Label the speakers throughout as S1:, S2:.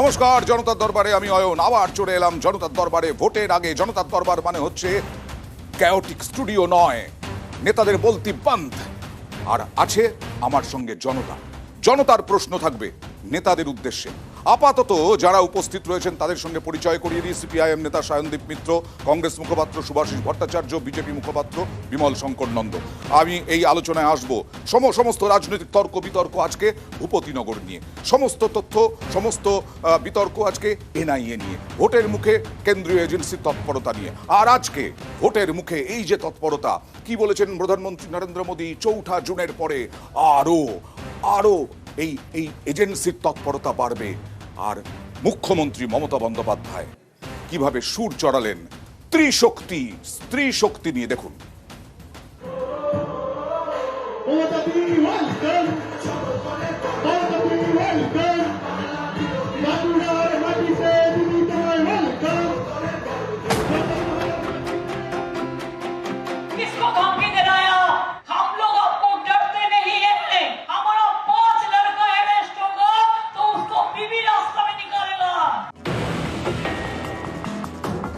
S1: নমস্কার, জনতার দরবারে আমি অয়ন আবার চলে এলাম। জনতার দরবারে ভোটের আগে জনতার দরবার মানে হচ্ছে ক্যাওটিক স্টুডিও নয়, নেতাদের বলতি বন্ধ। আর আছে আমার সঙ্গে জনতা। জনতার প্রশ্ন থাকবে নেতাদের উদ্দেশ্যে। আপাতত যারা উপস্থিত রয়েছেন তাদের সঙ্গে পরিচয় করিয়ে দিই। সিপিআইএম নেতা সায়নদীপ মিত্র, কংগ্রেস মুখপাত্র সুভাষিস ভট্টাচার্য, বিজেপি মুখপাত্র বিমল শঙ্কর নন্দ। আমি এই আলোচনায় আসবো সমস্ত রাজনৈতিক তর্ক বিতর্ক আজকে ভূপতিনগর নিয়ে, সমস্ত তথ্য সমস্ত বিতর্ক আজকে এনআইএ নিয়ে, ভোটের মুখে কেন্দ্রীয় এজেন্সির তৎপরতা নিয়ে। আর আজকে ভোটের মুখে এই যে তৎপরতা, কি বলেছেন প্রধানমন্ত্রী নরেন্দ্র মোদী, 4 জুনের পরে আরো এই এজেন্সির তৎপরতা বাড়বে। আর মুখ্যমন্ত্রী মমতা বন্দ্যোপাধ্যায় কিভাবে সুর চড়ালেন স্ত্রী শক্তি নিয়ে, দেখুন।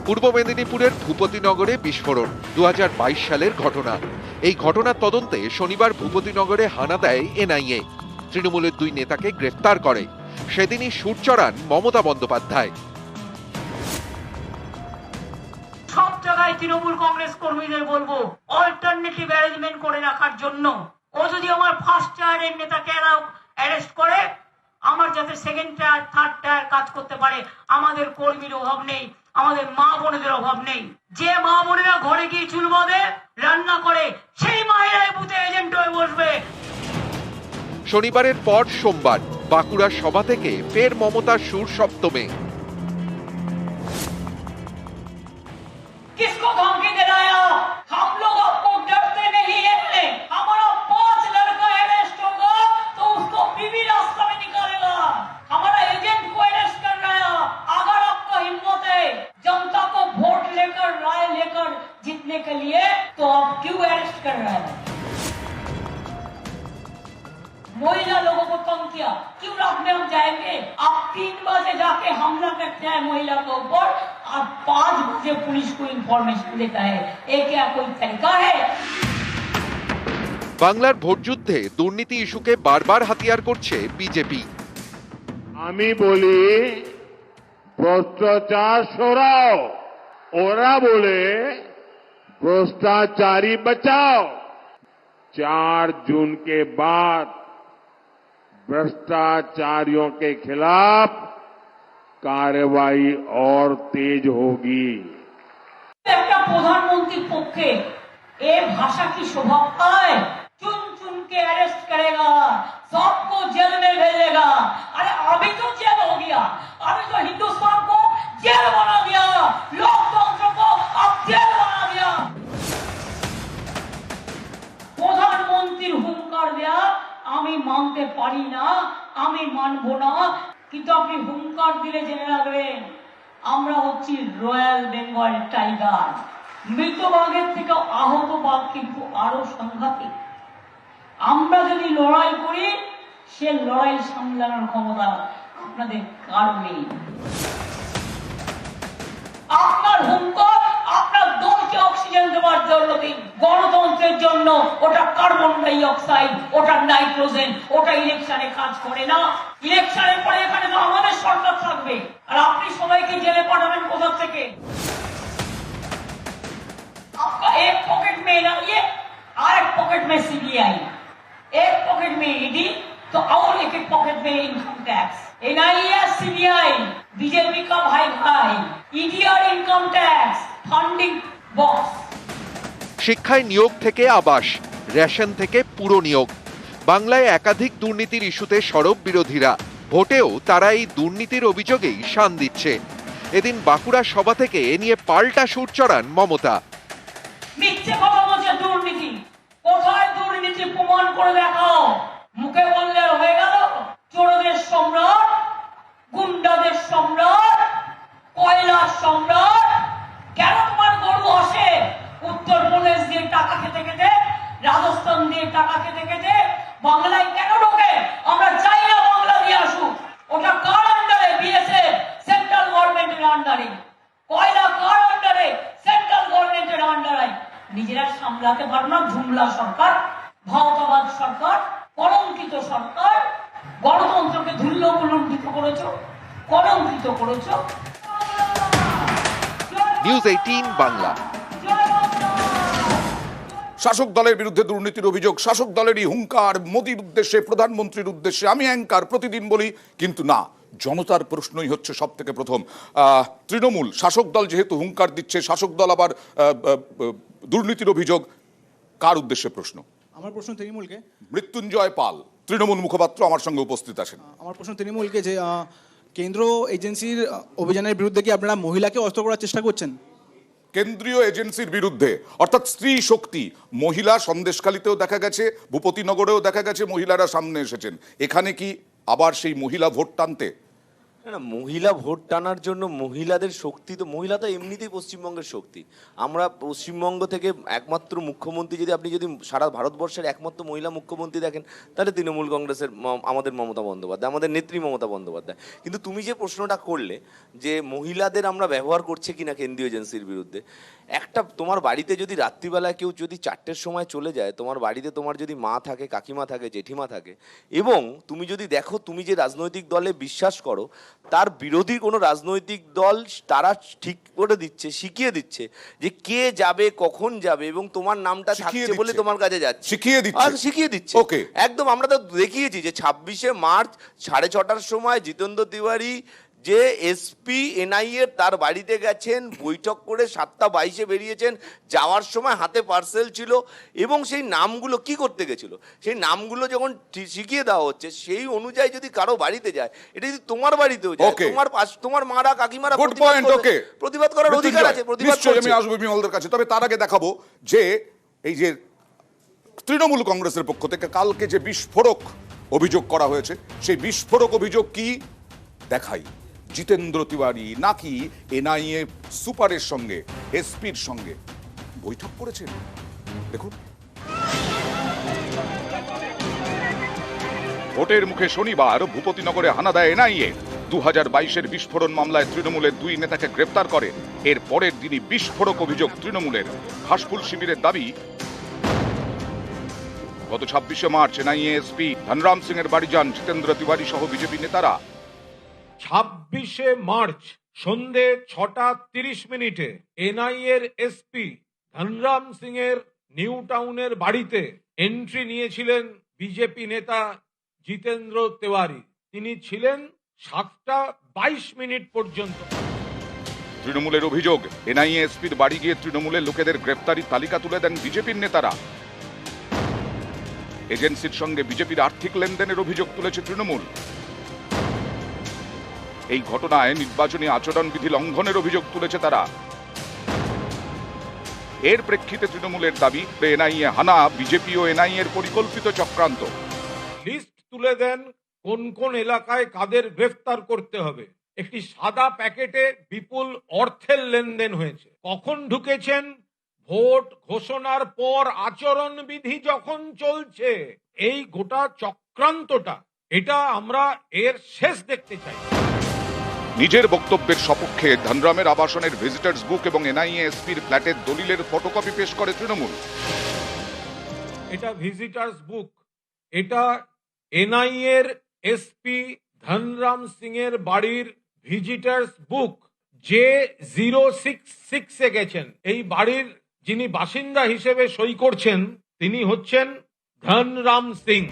S2: পূর্ব মেদিনীপুরের ভূপতিনগরে বিস্ফোরণ 2022 সালের ঘটনা। এই ঘটনার তদন্তে শনিবার ভূপতিনগরে হানা দেয় এনআইএ। তৃণমূলের 2 নেতাকে গ্রেফতার করে। সেদিনই সুর চড়ান মমতা বন্দ্যোপাধ্যায়।
S3: সব জায়গায় তৃণমূল কংগ্রেস কর্মীদের বলবো অল্টারনেটিভ অ্যারেঞ্জমেন্ট করে রাখার জন্য। ও যদি আমার ফার্স্ট টায়ারের নেতাকে অ্যারেস্ট করে, আমার যাতে সেকেন্ড টায়ার থার্ড টায়ার কাজ করতে পারে। আমাদের কর্মীর অভাব নেই, আমাদের মা বোনেদের অভাব নেই। যে মা বোনেরা ঘরে গিয়ে চুল বাঁধে রান্না করে, সেই মায়েরাই বুথে এজেন্ট হয়ে বসবে।
S2: শনিবারের পর সোমবার বাঁকুড়া সভা থেকে ফের মমতার সুর সপ্তমে।
S3: किसको धमकी दे रहा है? हम लोग आपको डरते नहीं है। हमारा 5 लड़का अरेस्ट होगा तो उसको बीबी रास्ता में निकालेगा। हमारा एजेंट को अरेस्ट कर रहा है। अगर आपका हिम्मत है जनता को वोट लेकर राय लेकर जीतने के लिए, तो आप क्यों अरेस्ट कर रहे हैं? महिला लोगों को कम किया, क्यों रखने हम जाएंगे? आप 3 बजे जाके हमला करते हैं महिला के ऊपर, और 5 बजे पुलिस को इंफॉर्मेशन देता है। ये क्या कोई तरीका है?
S2: বাংলার ভোটযুদ্ধে দুর্নীতি ইস্যুকে বারবার হাতিয়ার করছে বিজেপি।
S4: আমি বলি ভ্রষ্টাচার সরাও, ওরা বলে भ्रष्टाचारी बचाओ। 4 जून के बाद भ्रष्टाचारियों के खिलाफ कार्रवाई और तेज होगी।
S3: একটা প্রধানমন্ত্রীর পক্ষে এ ভাষা কি শোভা পায়? चुन चुन के अरेस्ट करेगा, सबको जेल में भेजेगा। अरे अभी तो जेल हो गया, अभी तो हिंदुस्तान को जेल बना दिया, लोकतंत्र को अब जेल बना दिया। প্রধানমন্ত্রীর হুঙ্কার দেয়া আমি মানতে পারি না, আমি মানবো না। কিন্তু আপনি হুঙ্কার দিলে জেনে রাখবেন, আমরা হচ্ছি রয়্যাল বেঙ্গল টাইগার। মৃত বাঘের থেকে আহত বাঘ কিন্তু আরো সাংঘাতিক। আমরা যদি লড়াই করি, সে লড়াই সামলানোর ক্ষমতা আপনাদের কারো নেই। আপনার হুঙ্কার আপনার দলকে অক্সিজেন দেওয়ার জন্য দিন। গণতন্ত্রের জন্য ওটা কার্বন ডাই অক্সাইড, ওটা নাইট্রোজেন, ওটা ইলেকশনে কাজ করে না। ইলেকশনের পরে এখানে তো আমাদের সরকার থাকবে, আর আপনি সবাইকে জেলে পাঠাবেন কোথা থেকে? आपका एक पॉकेट में ये, और एक पॉकेट में सीबीआई, एक पॉकेट में ईडी, तो और एक पॉकेट में income tax. NIA CBI BJP का भाई भाई, ईडी और इनकम टैक्स फंडिंग बॉक्स।
S2: শিক্ষায় নিয়োগ থেকে আবাস, রেশন থেকে পুরো নিয়োগ, বাংলায় একাধিক দুর্নীতির ইস্যুতে সরব বিরোধীরা। ভোটেও তারা এই দুর্নীতির অভিযোগেই শান দিচ্ছে। এদিন বাঁকুড়া সভা থেকে এ নিয়ে পাল্টা সুর চড়ান মমতা।
S3: মিথ্যে কথা বলছে দুর্নীতি, কোথায় দুর্নীতি প্রমাণ করে দেখাও। মুখে বললে হয়ে গেল? চোরদের সম্রাট, গুন্ডাদের সম্রাট, কয়লার সম্রাট। কেন তোমার গরু আসে উত্তরপ্রদেশ দিয়ে টাকা খেতে খেতে, রাজস্থান দিয়ে টাকা খেতে খেতে বাংলায় কেন ঢোকে? আমরা চাই না বাংলা দিয়ে আসুক। ওটা কার আন্ডারে? বিএসএফ বাংলা সরকার, ভারতাবাদ সরকার, কলঙ্কিত সরকার, গণতন্ত্রকে ধুল্ল কলঙ্কিত করেছ, কলঙ্কিত করেছ।
S2: নিউজ 18 বাংলা।
S1: শাসক দলের বিরুদ্ধে দুর্নীতির অভিযোগ, শাসক দলেরই হুঙ্কার, মোদির উদ্দেশ্যে, প্রধানমন্ত্রীর উদ্দেশ্যে। আমি অ্যাঙ্কার প্রতিদিন বলি, কিন্তু না, জনতার প্রশ্নই হচ্ছে সব থেকে প্রথম। তৃণমূল শাসক দল যেহেতু হুঙ্কার দিচ্ছে, শাসক দল আবার দুর্নীতির অভিযোগ, কার উদ্দেশ্যে প্রশ্ন?
S5: আমার প্রশ্ন তৃণমূলকে।
S1: মৃত্যুঞ্জয় পাল তৃণমূল মুখপাত্র আমার সঙ্গে উপস্থিত আছেন।
S5: আমার প্রশ্ন তৃণমূলকে যে কেন্দ্র এজেন্সির অভিযানের বিরুদ্ধে কি আপনারা মহিলাকে অস্ত্র করার চেষ্টা করছেন?
S1: কেন্দ্রীয় এজেন্সির বিরুদ্ধে, অর্থাৎ স্ত্রী শক্তি, মহিলা সন্দেশখালীতেও দেখা গেছে, ভূপতিনগরেও দেখা গেছে মহিলারা সামনে এসেছেন। এখানে কি আবার সেই মহিলা ভোট টানতে?
S6: না, মহিলা ভোট টানার জন্য মহিলাদের শক্তি তো, মহিলা তো এমনিতেই পশ্চিমবঙ্গের শক্তি। আমরা পশ্চিমবঙ্গ থেকে একমাত্র মুখ্যমন্ত্রী, যদি সারা ভারতবর্ষের একমাত্র মহিলা মুখ্যমন্ত্রী দেখেন, তাহলে তৃণমূল কংগ্রেসের আমাদের মমতা বন্দ্যোপাধ্যায়, আমাদের নেত্রী মমতা বন্দ্যোপাধ্যায়। কিন্তু তুমি যে প্রশ্নটা করলে যে মহিলাদের আমরা ব্যবহার করছে কিনা কেন্দ্রীয় এজেন্সির বিরুদ্ধে, একটা তোমার বাড়িতে যদি রাত্রিবেলায় কেউ যদি 4টের সময় চলে যায়, তোমার বাড়িতে তোমার যদি মা থাকে, কাকিমা থাকে, জেঠিমা থাকে, এবং তুমি যদি দেখো তুমি যে রাজনৈতিক দলে বিশ্বাস করো, তার বিরোধী কোনো রাজনৈতিক দল তারা ঠিক করে দিচ্ছে, শিখিয়ে দিচ্ছে যে কে যাবে, কখন যাবে, এবং তোমার নামটা থাকছে বলে তোমার কাছে যাচ্ছে, শিখিয়ে দিচ্ছে।
S1: ওকে,
S6: একদম। আমরা তো দেখিয়েছি যে 26শে মার্চ 6:30টার সময় জিতেন্দ্র তিওয়ারি যে এসপি এনআইএ তার বাড়িতে গেছেন, বৈঠক করে 7:22-এ বেরিয়েছেন, যাওয়ার সময় হাতে পার্সেল ছিল, এবং সেই নামগুলো কি করতে গেছিল, সেই নামগুলো যখন শিখিয়ে দেওয়া হচ্ছে, সেই অনুযায়ী যদি কারো বাড়িতে যায়, এটা যদি তোমার বাড়িতেও যায়, তোমার মারা কাকিমারা প্রতিবাদ করার অধিকার আছে, প্রতিবাদ করছে।
S1: আমি আসবো বিমলদের কাছে, তবে তার আগে দেখাবো যে এই যে তৃণমূল কংগ্রেসের পক্ষ থেকে কালকে যে বিস্ফোরক অভিযোগ করা হয়েছে, সেই বিস্ফোরক অভিযোগ কি দেখাই। জিতেন্দ্র তিওয়ারি নাকি এনআইএ সুপারের সঙ্গে, এসপির সঙ্গে বৈঠক করেছেন। দেখুন, ভোটের মুখে শনিবার ভূপতিনগরে হানা দেয় এনআইএ। 2022-এর বিস্ফোরণ মামলায় তৃণমূলের 2 নেতাকে গ্রেপ্তার করে। এর পরের দিনই বিস্ফোরক অভিযোগ তৃণমূলের। ঘাসফুল শিবিরের দাবি, গত 26শে March NIA SP Dhanram Singh এর বাড়ি যান জিতেন্দ্র তিওয়ারি সহ বিজেপি নেতারা।
S7: 26শে মার্চ সন্ধে 6:30 এনআইএর এসপি ধনরাম সিং এর নিউ টাউনের বাড়িতে এন্ট্রি নিয়েছিলেন বিজেপি নেতা জিতেন্দ্র তিওয়ারি। তিনি ছিলেন 7:22 পর্যন্ত।
S1: তৃণমূলের অভিযোগ, এনআইএ এসপির বাড়ি গিয়ে তৃণমূলের লোকেদের গ্রেফতারির তালিকা তুলে দেন বিজেপির নেতারা। এজেন্সির সঙ্গে বিজেপির আর্থিক লেনদেনের অভিযোগ তুলেছে তৃণমূল। এই ঘটনায় নির্বাচনী আচরণবিধি লঙ্ঘনের অভিযোগ তুলেছে তারা। এর প্রেক্ষিতে তৃণমূলের দাবি, এনআইএ হানা বিজেপি ও এনআইএর পরিকল্পিত চক্রান্ত।
S7: লিস্ট তুলে দেন কোন কোন এলাকায় কাদের গ্রেফতার করতে হবে। একটি সাদা প্যাকেটে বিপুল অর্থের লেনদেন হয়েছে। কখন ঢুকেছেন? ভোট ঘোষণার পর আচরণবিধি যখন চলছে। এই গোটা চক্রান্তটা, এটা আমরা এর শেষ দেখতে চাই।
S1: নিজের বক্তব্যের সপক্ষে ধনরামের আবাসনের ভিজিটার্স বুক এবং এনআইএ এসপির ফ্ল্যাটের দলিলের ফটোকপি পেশ করে তৃণমূল।
S7: এটা ভিজিটার্স বুক, এটা এনআইএর এসপি ধনরাম সিং এর বাড়ির ভিজিটার্স বুক, যে 066-এ গেছেন। এই বাড়ির যিনি বাসিন্দা হিসেবে সই করছেন, তিনি হচ্ছেন ধনরাম সিং।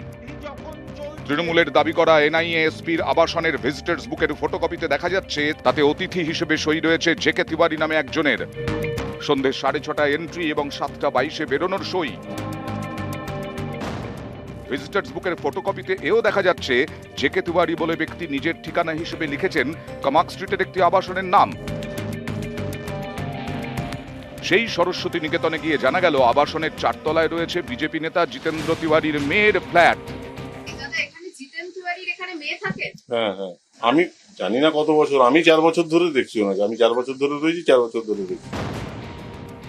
S1: তৃণমূলের দাবি করা এনআইএ এসপির আবাসনের ভিজিটার্স বুকের ফটোকপিতে দেখা যাচ্ছে তাতে অতিথি হিসেবে সই রয়েছে জেকে তিওয়ারি নামে একজনের। সন্ধ্যে 6:30 এন্ট্রি এবং 7:22-এ বেরোনোর সই। ভিজিটার্স বুকের ফটোকপিতে এও দেখা যাচ্ছে জেকে তিওয়ারি বলে ব্যক্তি নিজের ঠিকানা হিসেবে লিখেছেন কামাক স্ট্রিটের একটি আবাসনের নাম। সেই সরস্বতী নিকেতনে গিয়ে জানা গেল আবাসনের 4 তলায় রয়েছে বিজেপি নেতা জিতেন্দ্র তিওয়ারির মেয়ের ফ্ল্যাট।
S8: হ্যাঁ, আমি জানি না কত বছর, আমি 4 বছর ধরে দেখছি ওনাকে। আমি 4 বছর ধরে রয়েছি, 4 বছর ধরে দেখছি।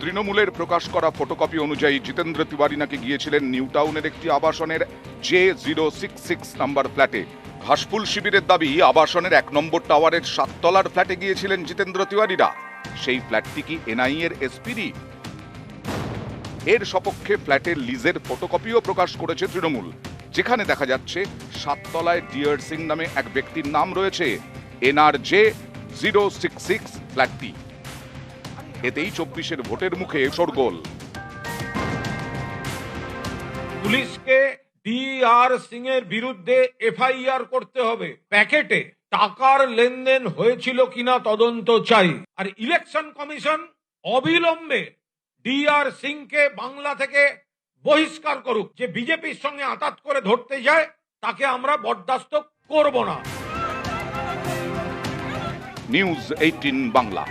S1: তৃণমূলের প্রকাশ করা ফটোকপি অনুযায়ী জিতেন্দ্র তিওয়ারি নাকি গিয়েছিলেন নিউ টাউনের একটি আবাসনের J066 নাম্বার ফ্ল্যাটে। ঘাসফুল শিবিরের দাবি, আবাসনের 1 নম্বর টাওয়ারের 7 তলার ফ্ল্যাটে গিয়েছিলেন জিতেন্দ্র তিওয়ারিরা। সেই ফ্ল্যাটটি কি এনআইএর এসপিরই? এর সপক্ষে ফ্ল্যাটের লিজের ফটোকপিও প্রকাশ করেছে তৃণমূল, যেখানে দেখা যাচ্ছে 7 তলায় ডিয়ার সিং নামে এক ব্যক্তির নাম রয়েছে, NRJ 066 ফ্ল্যাটটি। এতেই 24-এর ভোটের মুখে শোরগোল।
S7: পুলিশকে ডিআর সিং এর বিরুদ্ধে এফআইআর করতে হবে। প্যাকেটে টাকার লেনদেন হয়েছিল কিনা তদন্ত চাই। আর ইলেকশন কমিশন অবিলম্বে ডিআর সিং কে বাংলা থেকে বহিষ্কার করুক। যে বিজেপির সঙ্গে আঁতাত করে ধরতে যায় তাকে আমরা বরদাস্ত করব না।
S1: নিউজ 18 বাংলা।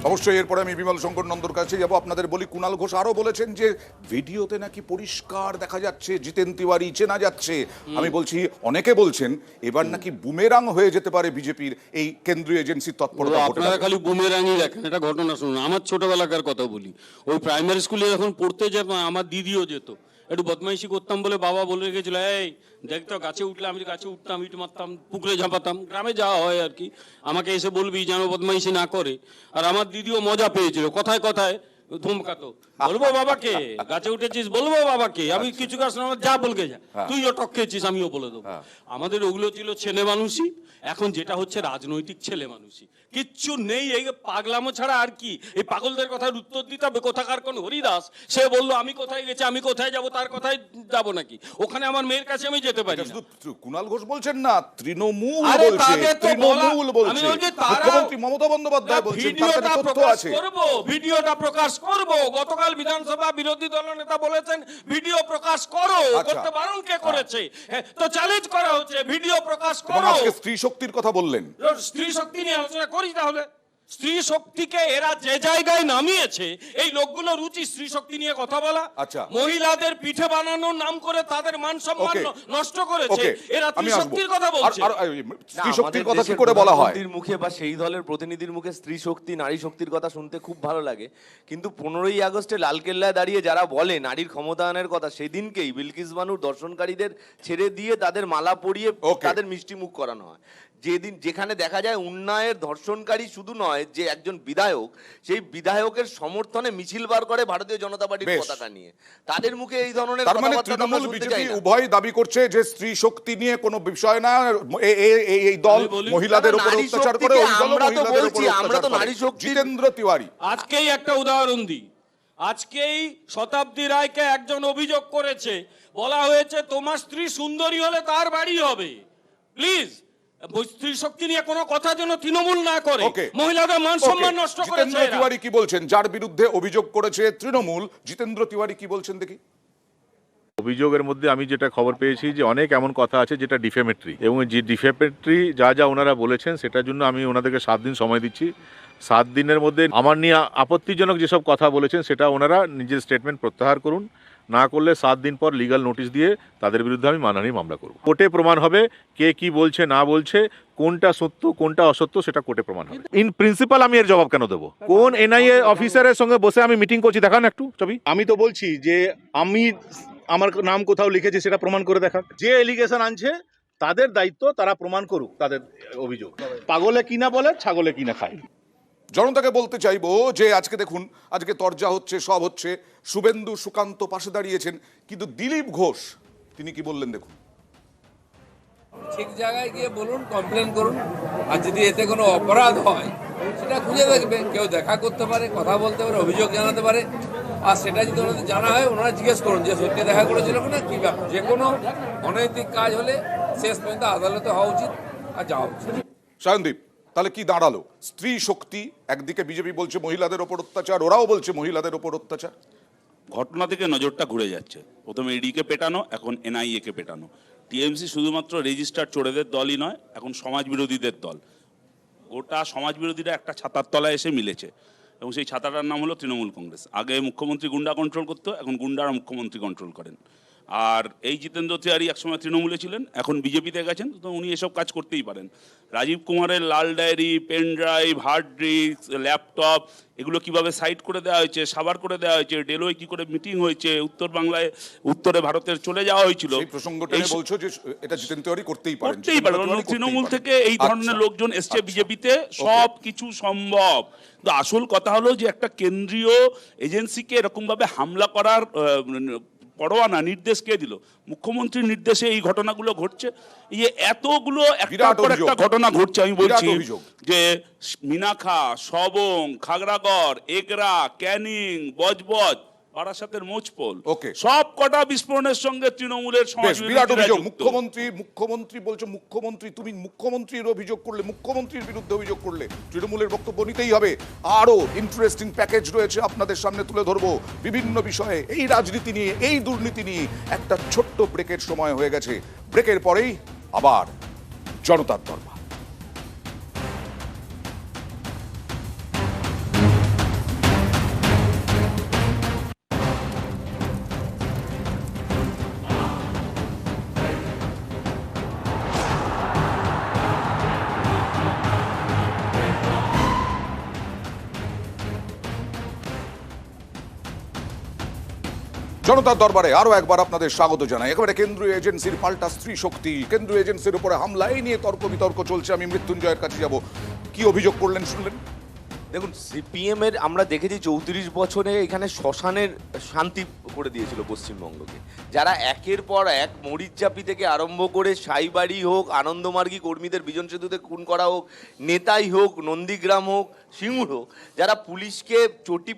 S1: অবশ্যই এরপরে আমি বিমল শঙ্কর নন্দর কাছে যাব। আপনাদের বলি, কুণাল ঘোষ আরো বলেছেন যে ভিডিওতে নাকি পরিষ্কার দেখা যাচ্ছে জিতেন তিওয়ারি চেনা যাচ্ছে। আমি বলছি, অনেকে বলছেন এবার নাকি বুমেরাং হয়ে যেতে পারে বিজেপির এই কেন্দ্রীয় এজেন্সির তৎপরতা।
S9: আপনারা খালি বুমেরাংই দেখেন, এটা ঘটনা শুনুন। আমার ছোটবেলাকার কথা বলি, ওই প্রাইমারি স্কুলে যখন পড়তে যেতাম, আমার দিদিও যেত, একটু বদমাইশি করতাম বলে বাবা বলে রেখেছিল, এই দেখতো গাছে উঠলে আমি গাছে উঠতাম, ইট মারতাম, পুকুরে ঝাঁপাতাম, গ্রামে যাওয়া হয় আর কি, আমাকে এসে বলবি যেন বদমাইশি না করে। আর আমার দিদিও মজা পেয়েছিল, কথায় কথায় ধুমকাতো, বলবো বাবাকে গাছে উঠেছিস, বলবো বাবাকে, আমি কিছু কাজ না, যা বলকে যা, তুইও টক খেয়েছিস আমিও বলে দেবো। আমাদের ওগুলো ছিল ছেলে মানুষই। এখন যেটা হচ্ছে রাজনৈতিক ছেলে মানুষই, কিচ্ছু নেই, এই পাগলামো ছাড়া আর কি। এই পাগলদের কথার উত্তর দিতে হবে। কোথাকার কোন হরিদাস, সে বললো আমি কোথায় গেছি, আমি কোথায় যাব, তার কথায় যাব নাকি? ওখানে আমার মেয়ের কাছে আমি যেতে পারি না।
S1: কুণাল ঘোষ বলছেন না, তৃণমূল
S9: আরে
S1: বলছে,
S9: তাদের তো
S1: তৃণমূল
S9: আমি
S1: বলছে,
S9: বলছি তারা
S1: মুখ্যমন্ত্রী মমতা বন্দ্যোপাধ্যায় বলছেন, তার কাছে
S9: ভিডিওটা
S1: তথ্য
S9: প্রকাশ
S1: আছে।
S9: করব, ভিডিওটা প্রকাশ করব। গতকাল বিধানসভা বিরোধী দলনেতা বলেছেন ভিডিও প্রকাশ করো, করতে বারণ কে করেছে? তো চ্যালেঞ্জ করা হচ্ছে, ভিডিও প্রকাশ করো।
S1: আজকে স্ত্রী শক্তির কথা বললেন,
S9: স্ত্রী শক্তি নিয়ে আলোচনা করি তাহলে। স্ত্রী শক্তিকে এরা যে জায়গায় নামিয়েছে, এই লোকগুলোর উচিত স্ত্রী শক্তি নিয়ে কথা বলা।
S1: আচ্ছা,
S9: মহিলাদের পিঠে বানানোর নাম করে তাদের মান সম্মান নষ্ট করেছে, এরা স্ত্রী শক্তির কথা বলছে।
S1: স্ত্রী শক্তির কথা কি করে বলা হয়?
S6: মুখে বা সেই দলের প্রতিনিধির মুখে স্ত্রী শক্তি, নারী শক্তির কথা শুনতে খুব ভালো লাগে, কিন্তু 15ই আগস্টে লালকেল্লায় দাঁড়িয়ে যারা বলে নারীর ক্ষমতায়নের কথা, সেদিনকেই বিলকিস বানুর দর্শনকারীদের ছেড়ে দিয়ে তাদের মালা পরিয়ে তাদের মিষ্টি মুখ করানো হয়। যেদিন যেখানে দেখা যায় উন্নয়নের ধর্ষণকারী শুধু নয়, যে একজন বিধায়ক, সেই বিধায়কের সমর্থনে মিছিল বার করে ভারতীয় জনতা পার্টির পতাকা নিয়ে, তাদের মুখে এই ধরনের
S1: তৃণমূল বিজেপি উভয় দাবি করছে যে স্ত্রী শক্তি নিয়ে কোনো বিষয় না, এই দল মহিলাদের উপর অত্যাচার করে, ওই দল মহিলাদের উপর অত্যাচার করে। জিতেন্দ্র তিওয়ারি
S9: আজকেই একটা উদাহরণ দিই। আজকেই শতাব্দী রায়কে একজন অভিযোগ করেছে, বলা হয়েছে তোমার স্ত্রী সুন্দরী হলে তার বাড়ি হবে। প্লিজ, স্ত্রী শক্তি নিয়ে কোনো কথা যেন তৃণমূল না করে, মহিলাদের মান সম্মান নষ্ট করেছে।
S1: জিতেন্দ্র তিওয়ারি কি বলছেন, যার বিরুদ্ধে অভিযোগ করেছে তৃণমূল? জিতেন্দ্র তিওয়ারি কি বলছেন দেখি।
S10: অভিযোগের মধ্যে আমি যেটা খবর পেয়েছি যে অনেক এমন কথা আছে যেটা ডিফেমেটরি, এবং যে ডিফেমেটরি যা যা ওনারা বলেছেন সেটার জন্য আমি ওনাদেরকে 7 দিন সময় দিচ্ছি। 7 দিনের মধ্যে আমার নিয়ে আপত্তিজনক যেসব কথা বলেছেন সেটা ওনারা নিজের স্টেটমেন্ট প্রত্যাহার করুন, না করলে 7 দিন পর লিগ্যাল নোটিশ দিয়ে তাদের বিরুদ্ধে আমি মানহানি মামলা করব। কোর্টে প্রমাণ হবে কে কি বলছে না বলছে, কোনটা সত্য কোনটা অসত্য সেটা কোর্টে প্রমাণ হবে। ইন প্রিন্সিপাল আমি এর জবাব কেন দেবো? কোন এনআইএ অফিসারের সঙ্গে বসে আমি মিটিং করছি দেখান একটু ছবি। আমি তো বলছি যে আমার নাম কোথাও লিখেছে সেটা প্রমাণ করে দেখাক। যে এলিগেশন আনছে তাদের দায়িত্ব, তারা প্রমাণ করুক তাদের অভিযোগ। পাগলে কিনা বলে, ছাগলে কিনা খায়।
S1: জনতাকে বলতে চাইবো যে আজকে দেখুন, আজকে তরজা হচ্ছে, সব হচ্ছে, শুভেন্দু সুকান্ত পাশে দাঁড়িয়েছেন, কিন্তু দিলীপ ঘোষ তিনি কি বললেন দেখুন।
S11: ঠিক জায়গায় গিয়ে বলুন, কমপ্লেন করুন, আর যদি এতে কোনো অপরাধ হয় সেটা খুঁজে দেখবে, কেউ দেখা করতে পারে, কথা বলতে পারে, অভিযোগ জানাতে পারে, আর সেটা যদি ওনাদের জানা হয় ওনারা জিজ্ঞেস করুন যে সত্যি দেখা করেছিল কিনা, কি ব্যাপার। যে কোনো অনৈতিক কাজ হলে শেষ পর্যন্ত আদালতে হওয়া উচিত আর যাওয়া উচিত।
S1: সায়নদীপ, তাহলে কি দাঁড়ালো? স্ত্রী শক্তি একদিকে, বিজেপি বলছে মহিলাদের ওপর অত্যাচার, ওরাও বলছে মহিলাদের ওপর অত্যাচার।
S12: ঘটনা থেকে নজরটা ঘুরে যাচ্ছে। প্রথমে ইডিকে পেটানো, এখন এনআইএ কে পেটানো। টিএমসি শুধুমাত্র রেজিস্টার্ড চোরেদের দলই নয়, এখন সমাজ বিরোধীদের দল। গোটা সমাজ বিরোধীরা একটা ছাতার তলায় এসে মিলেছে, এবং সেই ছাতাটার নাম হলো তৃণমূল কংগ্রেস। আগে মুখ্যমন্ত্রী গুন্ডা কন্ট্রোল করতো, এখন গুন্ডারা মুখ্যমন্ত্রী কন্ট্রোল করেন। আর এই জিতেন্দ্র তিওয়ারি একসময় তৃণমূলে ছিলেন, এখন বিজেপিতে গেছেন, তো উনি এসব কাজ করতেই পারেন। রাজীব কুমারের লাল diary, pen drive, hard disk, laptop, এগুলো কিভাবে সাইড করে দেওয়া হয়েছে, সাবার করে দেওয়া হয়েছে, ডেলোয় কি করে মিটিং হয়েছে, উত্তর বাংলায়, উত্তরে ভারতের চলে যাওয়া হয়েছিল,
S1: এই প্রসঙ্গটা নিয়ে বলছো যে এটা জিতেন্দ্র তিওয়ারি করতেই পারেন,
S12: করতেই পারেন। তৃণমূল থেকে এই ধরনের লোকজন এসছে বিজেপিতে, সব কিছু সম্ভব। তো আসল কথা হলো যে একটা কেন্দ্রীয় এজেন্সিকে এরকম ভাবে হামলা করার পরোয়ানা, নির্দেশ কে দিল? মুখ্যমন্ত্রীর নির্দেশে এই ঘটনাগুলো ঘটছে। এই এতগুলো একটার পর একটা ঘটনা ঘটছে, আমি বলছি যে মিনাখা, সবং, খাগড়াগড়, এগরা, ক্যানিং, বজবজ, বারাসাতের মোচপোল, সব কটা বিস্ফোরণের সঙ্গে তৃণমূলের
S1: বিরাট অভিযোগ। মুখ্যমন্ত্রী বলছে, তুমি মুখ্যমন্ত্রীর অভিযোগ করলে, মুখ্যমন্ত্রীর বিরুদ্ধে অভিযোগ করলে তৃণমূলের বক্তব্য নিতেই হবে। আরো ইন্টারেস্টিং প্যাকেজ রয়েছে আপনাদের সামনে তুলে ধরবো বিভিন্ন বিষয়ে, এই রাজনীতি নিয়ে, এই দুর্নীতি নিয়ে। একটা ছোট্ট ব্রেকের সময় হয়ে গেছে, ব্রেকের পরেই আবার জনতার দরবার। জনতার দরবারে আরো একবার আপনাদের স্বাগত জানাই। একেবারে কেন্দ্রীয় এজেন্সির পাল্টা স্ত্রী শক্তি, কেন্দ্রীয় এজেন্সির উপরে হামলা, এই নিয়ে তর্ক বিতর্ক চলছে। আমি মৃত্যুঞ্জয়ের কাছে যাব, কি অভিযোগ করলেন শুনলেন?
S6: দেখুন, সিপিএম এর আমরা দেখেছি 34 বছরে এখানে শ্মশানের শান্তি করে দিয়েছিল পশ্চিমবঙ্গকে। যারা একের পর এক মরিচচাপি থেকে আরম্ভ করে সাইবাড়ি হোক, আনন্দমার্গী কর্মীদের বিজন সেতুতে খুন করা হোক, নেতাই হোক, নন্দীগ্রাম হোক, সিঙ্গুর হোক, যারা পুলিশকে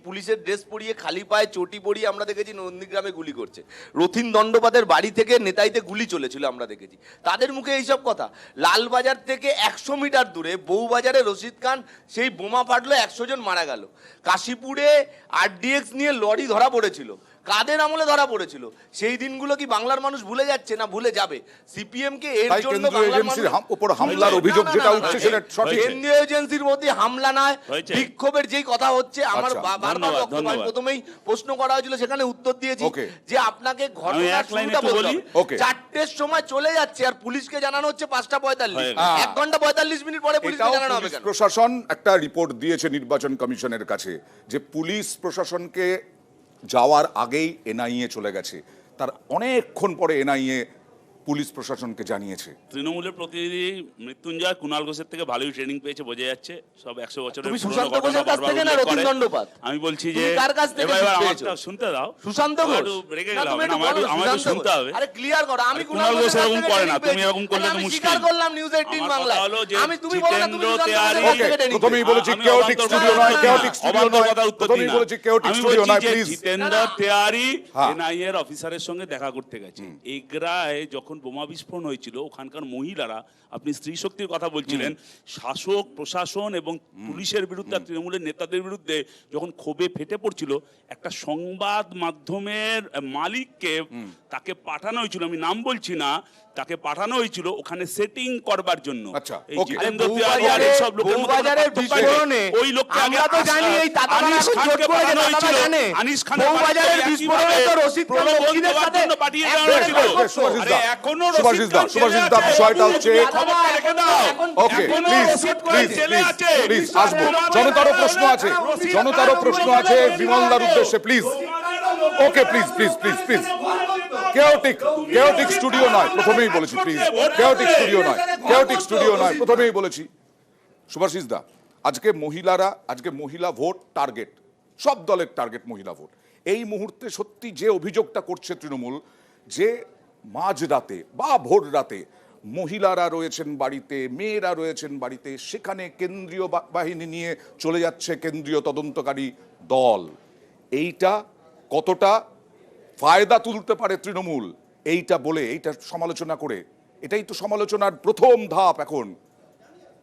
S6: পুলিশের ড্রেস পরিয়ে খালি পায়ে চটি পরিয়ে আমরা দেখেছি নন্দীগ্রামে গুলি করছে। রথীন দণ্ডপাতের বাড়ি থেকে নেতাইতে গুলি চলেছিল আমরা দেখেছি, তাদের মুখে এইসব কথা। লালবাজার থেকে 100 মিটার দূরে বউবাজারে রশিদ খান, সেই বোমা ফাটলো, 100 জন মারা গেল। কাশীপুরে আরডিএক্স নিয়ে লরি ধরা পড়েছিল, কাদের আমলে ধরা পড়েছিল? সেই দিনগুলো কি বাংলার মানুষ ভুলে যাচ্ছে? না ভুলে যাবে। সিপিএম কে এর জন্য বাংলার মানুষ
S1: উপর হামলার অভিযোগ যেটা উঠছে সেটা সঠিক।
S6: কেন্দ্রীয় এজেন্সির মধ্যে হামলা নয়, বিক্ষোভের যেই কথা হচ্ছে, আমার বারবার বক্তব্য প্রথমেই প্রশ্ন করা হয়েছিল, সেখানে উত্তর দিয়েছি যে আপনাকে ঘটনার শুরুটা বলতে হবে। 4টের সময় চলে যাচ্ছে আর পুলিশকে জানানো হচ্ছে 5:45, 1 ঘন্টা 45 মিনিট পরে পুলিশকে জানানো হবে কেন?
S1: প্রশাসন একটা রিপোর্ট দিয়েছে নির্বাচন কমিশনের কাছে যে পুলিশ প্রশাসনকে যাওয়ার আগেই এনআইএ চলে গেছে, তার অনেকক্ষণ পরে এনআইএ পুলিশ প্রশাসনকে জানিয়েছে।
S12: তৃণমূলের প্রতিনিধি মৃত্যুঞ্জয় কুণাল ঘোষের থেকে ভালোই ট্রেনিং পেয়েছে, বোঝা যাচ্ছে। সব 100 বছরের
S6: তুমি সুশান্ত ঘোষের কাছ থেকে না রথীন দণ্ডপাত?
S12: আমি বলছি যে
S6: কার কাছ থেকে পেয়েছো?
S12: শুনতে দাও।
S6: সুশান্ত ঘোষ
S12: রেগে গেলাম, আমাকে শুনতে হবে।
S6: আরে ক্লিয়ার করো, আমি
S12: কুণাল ঘোষ এরকম করে না, তুমি এরকম করলে তো মুশকিল।
S6: স্বীকার করলাম নিউজ 18 বাংলায়। আমি তুমি বলো না, তুমি
S1: প্রথমেই বলেছি কেওটিক স্টুডিও নয়, কেওটিক স্টুডিও নয়, প্রথমেই বলেছি কেওটিক স্টুডিও নয় প্লিজ।
S12: জিতেন্দ্র তিওয়ারি এনআইএ এর অফিসারের সঙ্গে দেখা করতে গেছে। এগরায় যখন বোমা বিস্ফোরণ হয়েছিল, ওখানকার মহিলারা, আপনি স্ত্রী শক্তির কথা বলছিলেন, শাসক প্রশাসন এবং পুলিশের বিরুদ্ধে, তৃণমূলের নেতাদের বিরুদ্ধে যখন ক্ষোভে ফেটে পড়ছিল, একটা সংবাদ মাধ্যমের মালিককে তাকে পাঠানো হয়েছিল, আমি নাম বলছি না, তাকে পাঠানো হয়েছিল ওখানে সেটিং করবার জন্য। এই জিতেন্দ্র তিওয়ারি আর এই সব লোকের
S6: বউবাজারের বিস্ফোরণে
S12: ওই লোককে
S6: আমরা তো জানি এই তাতাবানা জোট করে যে তাতাবা জানে বউবাজারের বিস্ফোরণে তো রশিদ খান লক্ষ্মীদের সাথে পাঠিয়ে দেওয়া হয়েছিল।
S12: আরে এখনো
S1: সুভাষিস দা বিষয়টা হচ্ছে ওকে প্লিজ প্লিজ আসবো। জনতারও প্রশ্ন আছে, বিমলদার উদ্দেশ্যে please. Okay please please please please chaotic studio নয়, প্রথমেই বলেছি প্লিজ, কেওটিক স্টুডিও নয়, প্রথমেই বলেছি। সুভাষিস দা, আজকে মহিলা ভোট টার্গেট, সব দলের টার্গেট মহিলা ভোট। এই মুহূর্তে সত্যি যে অভিযোগটা করছে তৃণমূল, যে মাঝরাতে বা ভোর রাতে মহিলারা রয়েছেন বাড়িতে, মেয়েরা রয়েছেন বাড়িতে, সেখানে কেন্দ্রীয় বাহিনী নিয়ে চলে যাচ্ছে কেন্দ্রীয় তদন্তকারী দল। এইটা কতটা ফায়দা তুলতে পারে তৃণমূল, এইটা বলে, এইটা সমালোচনা করে, এটাই তো সমালোচনার প্রথম ধাপ এখন।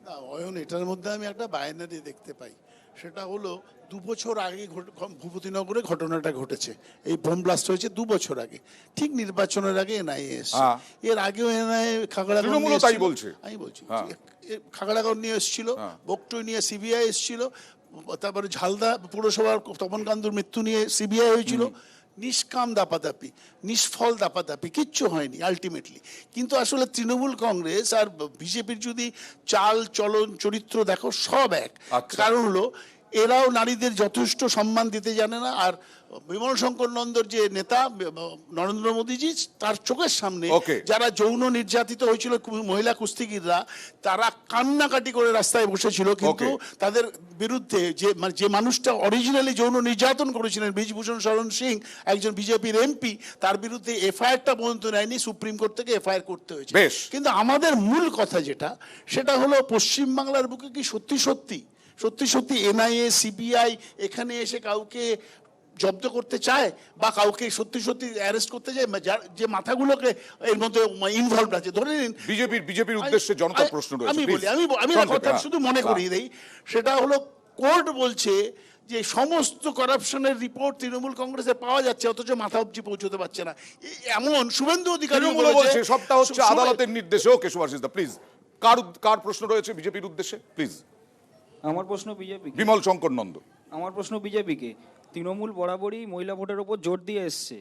S13: না অয়ন, এটার মধ্যে আমি একটা বাইনারি দেখতে পাই। সেটা হলো 2 বছর আগে ভূপতিনগরে ঘটনাটা ঘটেছে, এই বোম ব্লাস্ট হয়েছে 2 বছর আগে, ঠিক নির্বাচনের আগে এনআইএ এসেছে। এর আগেও এনআইএ খাগড়াগড় নিয়ে তাই বলছে, আমি বলছি খাগড়াগড় নিয়ে এসেছিল, বকটুই নিয়ে সিবিআই এসেছিল, তারপরে ঝালদা পুরসভার তপন কান্দুর মৃত্যু নিয়ে সিবিআই হয়েছিল, নিষ্কাম দাপাদাপি, নিষ্ফল দাপাদাপি, কিচ্ছু হয়নি আলটিমেটলি। কিন্তু আসলে তৃণমূল কংগ্রেস আর বিজেপির যদি চাল চলন চরিত্র দেখো সব এক। কারণ হলো এরাও নারীদের যথেষ্ট সম্মান দিতে জানে না। আর বিমল শঙ্কর নন্দর যে নেতা নরেন্দ্র মোদীজি, তার চোখের সামনে যারা যৌন নির্যাতিত হয়েছিল মহিলা কুস্তিগিররা, তারা কান্নাকাটি করে রাস্তায় বসেছিল, কিন্তু তাদের বিরুদ্ধে যে মানুষটা অরিজিনালি যৌন নির্যাতন করেছিলেন ব্রিজভূষণ শরণ সিং, একজন বিজেপির এমপি, তার বিরুদ্ধে এফআইআরটা পর্যন্ত নেয়নি, সুপ্রিম কোর্ট থেকে এফআইআর করতে হয়েছে। কিন্তু আমাদের মূল কথা যেটা, সেটা হলো পশ্চিমবাংলার বুকে কি সত্যি সত্যি এনআইএ সিবিআই এখানে এসে কাউকে জব্দ করতে চায় বা কাউকে সত্যি অ্যারেস্ট করতে চায়, যে মাথাগুলোকে এর মধ্যে ইনভলভ আছে? ধরে নিন
S1: বিজেপির উদ্দেশ্যে জনতার প্রশ্ন রয়েছে।
S13: আমি কথা শুধু মনে করিয়ে দেই, সেটা হলো কোর্ট বলছে যে সমস্ত কারাপশনের রিপোর্ট তৃণমূল কংগ্রেসে পাওয়া যাচ্ছে, অথচ মাথা অবধি পৌঁছতে পারছে না। এমন শুভেন্দু অধিকারী
S1: বলছে সবটা হচ্ছে আদালতের নির্দেশে। ওকে সুভাষিস দা প্লিজ, কার প্রশ্ন রয়েছে বিজেপির উদ্দেশ্যে প্লিজ?
S14: আমার প্রশ্ন বিজেপি,
S1: বিমল শঙ্কর নন্দ।
S14: আমার প্রশ্ন বিজেপিকে। তৃণমূল বরাবরই মহিলা ভোটের উপর জোর দিয়ে এসছে,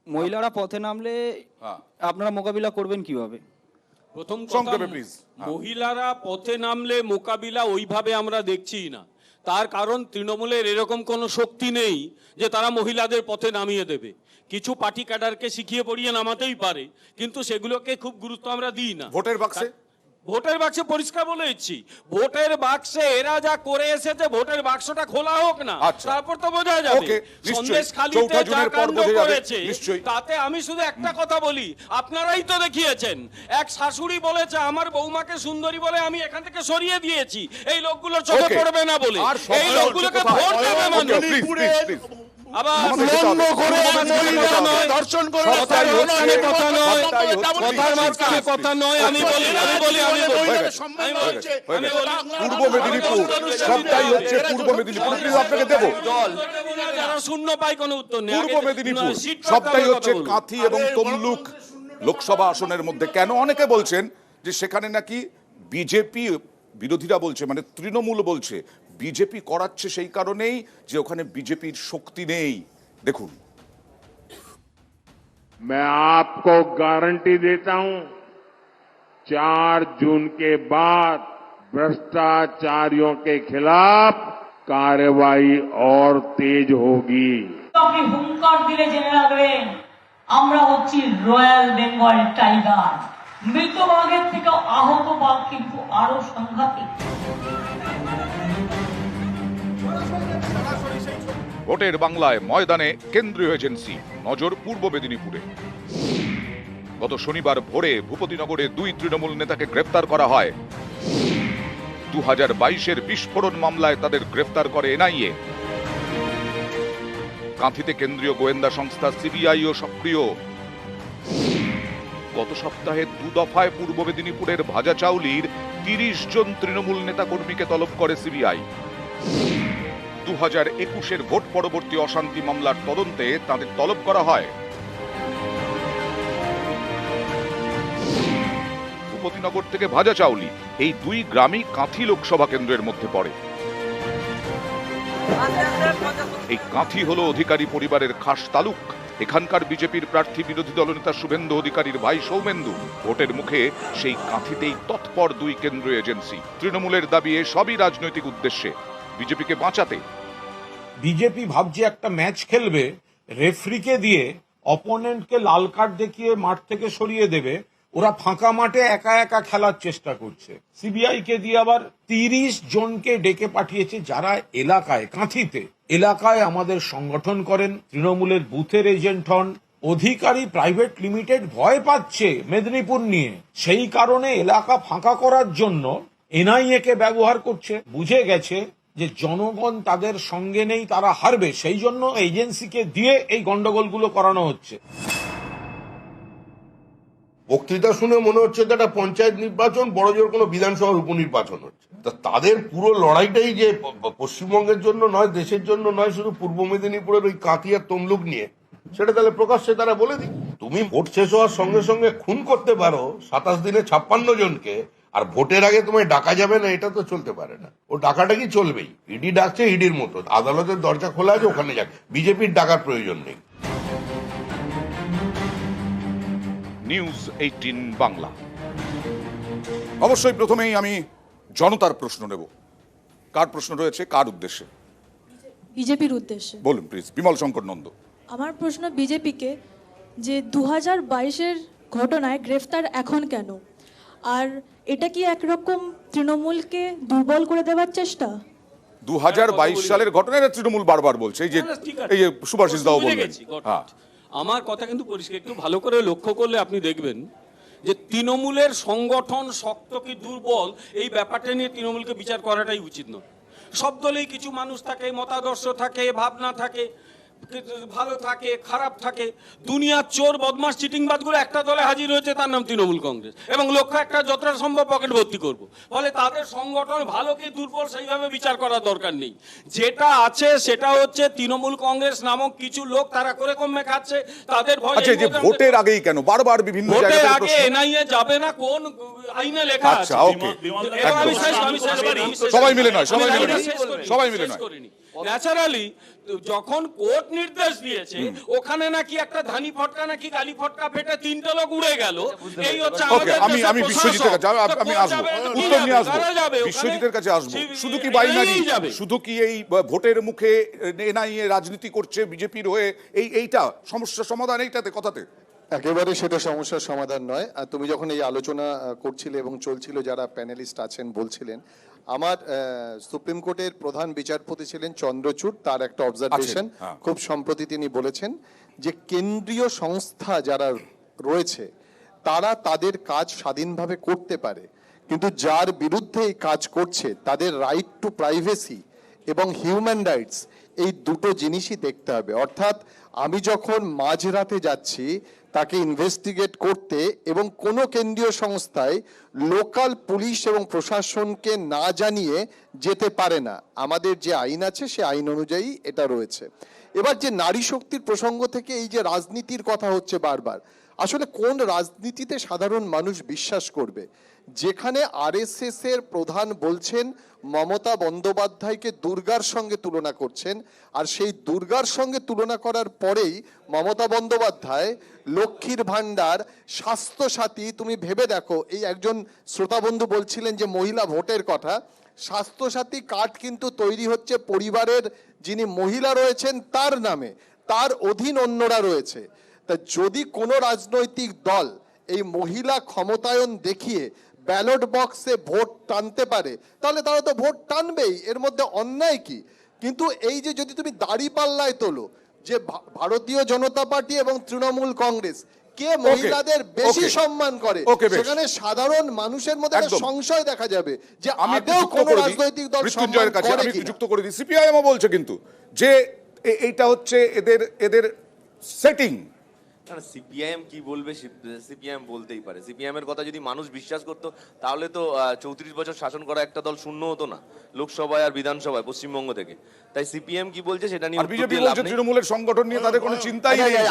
S14: মহিলারা পথে নামলে আপনারা মোকাবিলা করবেন কিভাবে?
S9: প্রথম কথা, মহিলারা পথে নামলে মোকাবিলা ওইভাবে আমরা দেখছি না। তার কারণ তৃণমূলের এরকম কোনো শক্তি নেই যে তারা মহিলাদের পথে নামিয়ে দেবে। কিছু পার্টি ক্যাডারকে শিখিয়ে পড়িয়ে নামাতেই পারে, কিন্তু সেগুলোকে খুব গুরুত্ব আমরা দিই না। ভোটের বাক্সে পরিষ্কার বলে দিচ্ছি, ভোটের বাক্সে এরা যা করে এসেছে, ভোটের বাক্সটা খোলা হোক না, তারপর তো বোঝা যাবে। সন্দেশখালীতে যা কাণ্ড করেছে, তাতে আমি শুধু একটা কথা বলি, আপনারাই তো দেখিয়েছেন। এক শাশুড়ি বলেছে আমার বৌমাকে সুন্দরী বলে আমি এখান থেকে সরিয়ে দিয়েছি, এই লোকগুলো চোখে পড়বে না বলে। এই লোকগুলোকে ভোট দেবে মানুষ। শূন্য পাই কোনো উত্তর নেই।
S1: পূর্ব মেদিনীপুর সবটাই হচ্ছে কাঁথি এবং তমলুক লোকসভা আসনের মধ্যে। কেন অনেকে বলছেন যে সেখানে নাকি বিজেপি, বিরোধীরা বলছে মানে তৃণমূল বলছে বিজেপি করাচ্ছে সেই কারণেই যে ওখানে বিজেপির শক্তি নেই। দেখুন,
S4: मैं आपको गारंटी देता हूं 4 जून के बाद भ्रष्टाचारियों के खिलाफ कार्रवाई और तेज होगी।
S3: আপনি হুঙ্কার দিলে জেনে রাখবেন, আমরা হচ্ছি রয়্যাল বেঙ্গল টাইগার। মৃত বাঘের থেকে আহত বাঘ কিন্তু আরো সাংঘাতিক।
S1: ভোটের বাংলায় ময়দানে কেন্দ্রীয় এজেন্সি, নজর পূর্ব মেদিনীপুরে। গত শনিবার ভোরে ভূপতিনগরে 2 তৃণমূল নেতাকে গ্রেফতার করা হয়। 2022-এর বিস্ফোরণ মামলায় তাদের গ্রেফতার করে এনআইএ। কাঁথিতে কেন্দ্রীয় গোয়েন্দা সংস্থা সিবিআইও সক্রিয়। গত সপ্তাহে 2 দফায় পূর্ব মেদিনীপুরের ভাজাচাউলির 30 জন তৃণমূল নেতা কর্মীকে তলব করে সিবিআই। 2021-এর ভোট পরবর্তী অশান্তি মামলার তদন্তে তাদের তলব করা হয়। ভূপতিনগর থেকে ভাজাচাউলি, এই 2 গ্রামই কাঁথি লোকসভা কেন্দ্রের মধ্যে পড়ে। এই কাঁথি হলো অধিকারী পরিবারের খাস তালুক। এখানকার বিজেপির প্রার্থী বিরোধী দলনেতা শুভেন্দু অধিকারীর ভাই সৌমেন্দু। ভোটের মুখে সেই কাঁথিতেই তৎপর 2 কেন্দ্রীয় এজেন্সি। তৃণমূলের দাবি সবই রাজনৈতিক উদ্দেশ্যে, বিজেপিকে বাঁচাতে।
S7: বিজেপি ভাবছে একটা ম্যাচ খেলবে, রেফরিকে দিয়ে অপোনেন্টকে লাল কার্ড দেখিয়ে মাঠ থেকে সরিয়ে দেবে। ওরা ফাঁকা মাঠে একা একা খেলার চেষ্টা করছে। সিবিআই কে দিয়ে আবার 30 জনকে ডেকে পাঠিয়েছে, যারা এলাকায়, কাঁথিতে এলাকায় আমাদের সংগঠন করেন, তৃণমূলের বুথের এজেন্ট হন। অধিকারী প্রাইভেট লিমিটেড ভয় পাচ্ছে মেদিনীপুর নিয়ে, সেই কারণে এলাকা ফাঁকা করার জন্য এনআইএ কে ব্যবহার করছে। বুঝে গেছে যে জনগণ তাদের সঙ্গে নেই, তারা হারবে, সেই জন্য এজেন্সিকে দিয়ে এই গন্ডগোলগুলো করানো হচ্ছে।
S8: বক্তৃতা শুনে মনে হচ্ছে যে একটা পঞ্চায়েত নির্বাচন, বড় জোর কোনো বিধানসভার উপনির্বাচন হচ্ছে। তাদের পুরো লড়াইটাই যে পশ্চিমবঙ্গের জন্য নয়, দেশের জন্য নয়, শুধু পূর্ব মেদিনীপুরের ওই কাঁথি আর তমলুক নিয়ে, সেটা তাহলে প্রকাশ্যে তারা বলে দিই। তুমি ভোট শেষ হওয়ার সঙ্গে সঙ্গে খুন করতে পারো 27 দিনে 56 জনকে, আর ভোটের আগে তোমায় ডাকা যাবে না, এটা তো চলতে পারে না। ও ডাকাটা কি চলবেই, ইডি ডাকছে ইডির মতো, আদালতের দরজা খোলা আছে, ওখানে যাক, বিজেপির ডাকার প্রয়োজন নেই।
S1: নিউজ 18 বাংলা। অবশ্যই প্রথমেই আমি জনতার প্রশ্ন নেব। কার প্রশ্ন রয়েছে, কার উদ্দেশ্যে?
S15: বিজেপির উদ্দেশ্যে।
S1: বলুন প্লিজ, বিমল শঙ্কর নন্দ।
S15: আমার প্রশ্ন বিজেপিকে, যে 2022-এর ঘটনায় গ্রেফতার এখন কেন? আর এটা কি একরকম তৃণমূলকে দুর্বল করে দেওয়ার চেষ্টা?
S1: 2022 সালের ঘটনায় তৃণমূল বারবার বলছে, এই যে সুভাষিস দাও বললেন। হ্যাঁ,
S9: আমার কথা কিন্তু পরিষ্কার, একটু ভালো করে লক্ষ্য করলে আপনি দেখবেন যে তৃণমূলের সংগঠন শক্ত কি দুর্বল এই ব্যাপারটা নিয়ে তৃণমূলকে বিচার করাটাই উচিত নয়। সব দলেই কিছু মানুষ থাকে, মতাদর্শ থাকে, ভাবনা থাকে, ভালো থাকে, খারাপ থাকে। দুনিয়ার চোর বদমাস চিটিংবাজগুলো একটা দলে হাজির হয়েছে, তার নাম তৃণমূল কংগ্রেস, এবং লক্ষ্য একটা যতটা সম্ভব পকেট ভর্তি করব। ফলে তাদের সংগঠন ভালো কি দুর্বল সেইভাবে বিচার করার দরকার নেই। যেটা আছে সেটা হচ্ছে তৃণমূল কংগ্রেস নামক কিছু লোক তারা করে কমে খাচ্ছে, তাদের ভয়।
S1: আচ্ছা, যে ভোটের আগেই কেন বারবার বিভিন্ন
S9: ভোটের
S1: জায়গায়
S9: আগে এনআইএ যাবে না, কোন আইনে লেখা আছে?
S1: আচ্ছা, ওকে, সবাই মিলে নয়, সবাই মিলে নয়।
S9: ন্যাচারালি যখন কোর্ট নির্দেশ দিয়েছে, ওখানে নাকি একটা ধানি ফটকা নাকি গালি ফটকা ফেটে 3টে লোক উড়ে গেল। এই হচ্ছে
S1: আমি বিশ্বজিতের কাছে আমি আসবো, উত্তর নিয়ে আসবো, বিশ্বজিতের কাছে আসবো। শুধু কি বাইনারি, শুধু কি এই ভোটের মুখে এনআইএ রাজনীতি করছে বিজেপির হয়ে, এইটা সমস্যার সমাধান এইটাতে কথাতে?
S16: একেবারে সেটা সমস্যার সমাধান নয়। আর তুমি যখন এই আলোচনা করছিলে এবং চলছিল, যারা প্যানেলিস্ট আছেন বলছিলেন, আমার সুপ্রিম কোর্টের প্রধান বিচারপতি ছিলেন চন্দ্রচূড়, তার একটা অবজারভেশন খুব সম্প্রতি তিনি বলেছেন যে কেন্দ্রীয় সংস্থা যারা রয়েছে তারা তাদের কাজ স্বাধীনভাবে করতে পারে, কিন্তু যার বিরুদ্ধে এই কাজ করছে তাদের রাইট টু প্রাইভেসি এবং হিউম্যান রাইটস, এই দুটো জিনিসই দেখতে হবে। অর্থাৎ আমি যখন মাঝরাতে যাচ্ছি তাকে ইনভেস্টিগেট করতে, এবং কোনো কেন্দ্রীয় সংস্থায় লোকাল পুলিশ এবং প্রশাসনকে না জানিয়ে যেতে পারে না। আমাদের যে আইন আছে সে আইন অনুযায়ী এটা রয়েছে। এবার যে নারী শক্তির প্রসঙ্গ থেকে এই যে রাজনীতির কথা হচ্ছে বারবার, আসলে কোন রাজনীতিতে সাধারণ মানুষ বিশ্বাস করবে? যেখানে আরএসএস এর প্রধান বলছেন মমতা বন্দ্যোপাধ্যায়কে দুর্গার সঙ্গে তুলনা করছেন, আর সেই দুর্গার সঙ্গে তুলনা করার পরেই মমতা বন্দ্যোপাধ্যায় লক্ষ্মীর ভাণ্ডার, স্বাস্থ্যসাথী, তুমি ভেবে দেখো, এই একজন শ্রোতাবন্ধু বলছিলেন যে মহিলা ভোটের কথা, স্বাস্থ্যসাথী কার্ড কিন্তু তৈরি হচ্ছে পরিবারের যিনি মহিলা রয়েছেন তার নামে, তার অধীন অন্যরা রয়েছে। তা যদি কোনো রাজনৈতিক দল এই মহিলা ক্ষমতায়ন দেখিয়ে ব্যালট বক্সে ভোট টানতে পারে, তাহলে তারা তো ভোট টানবেই, এর মধ্যে অন্যায় কি? কিন্তু এই যে যদি তুমি দাঁড়িপাল্লায় তোলো যে ভারতীয় জনতা পার্টি এবং তৃণমূল কংগ্রেস কে মহিলাদের বেশি সম্মান করে, সেখানে সাধারণ মানুষের মধ্যে একটা সংশয় দেখা যাবে যে আদৌ কোনো রাজনৈতিক দল সম্মান করে কিনা।
S1: যুক্ত করে দিই, সিপিআইএমও বলছে কিন্তু যে এইটা হচ্ছে এদের সেটিং।
S6: সিপিআইএম কি বলবে? সিপিআইএম বলতেই পারে। সিপিআইএম এর কথা যদি মানুষ বিশ্বাস করতো তাহলে তো 34 বছর শাসন করা একটা দল শূন্য হতো না লোকসভায় আর বিধানসভায় পশ্চিমবঙ্গ থেকে। তাই সিপিএম কি বলছে সেটা নিয়ে
S1: বিজেপি বলছে তৃণমূলের সংগঠন নিয়ে তাদের কোনো চিন্তাই নেই।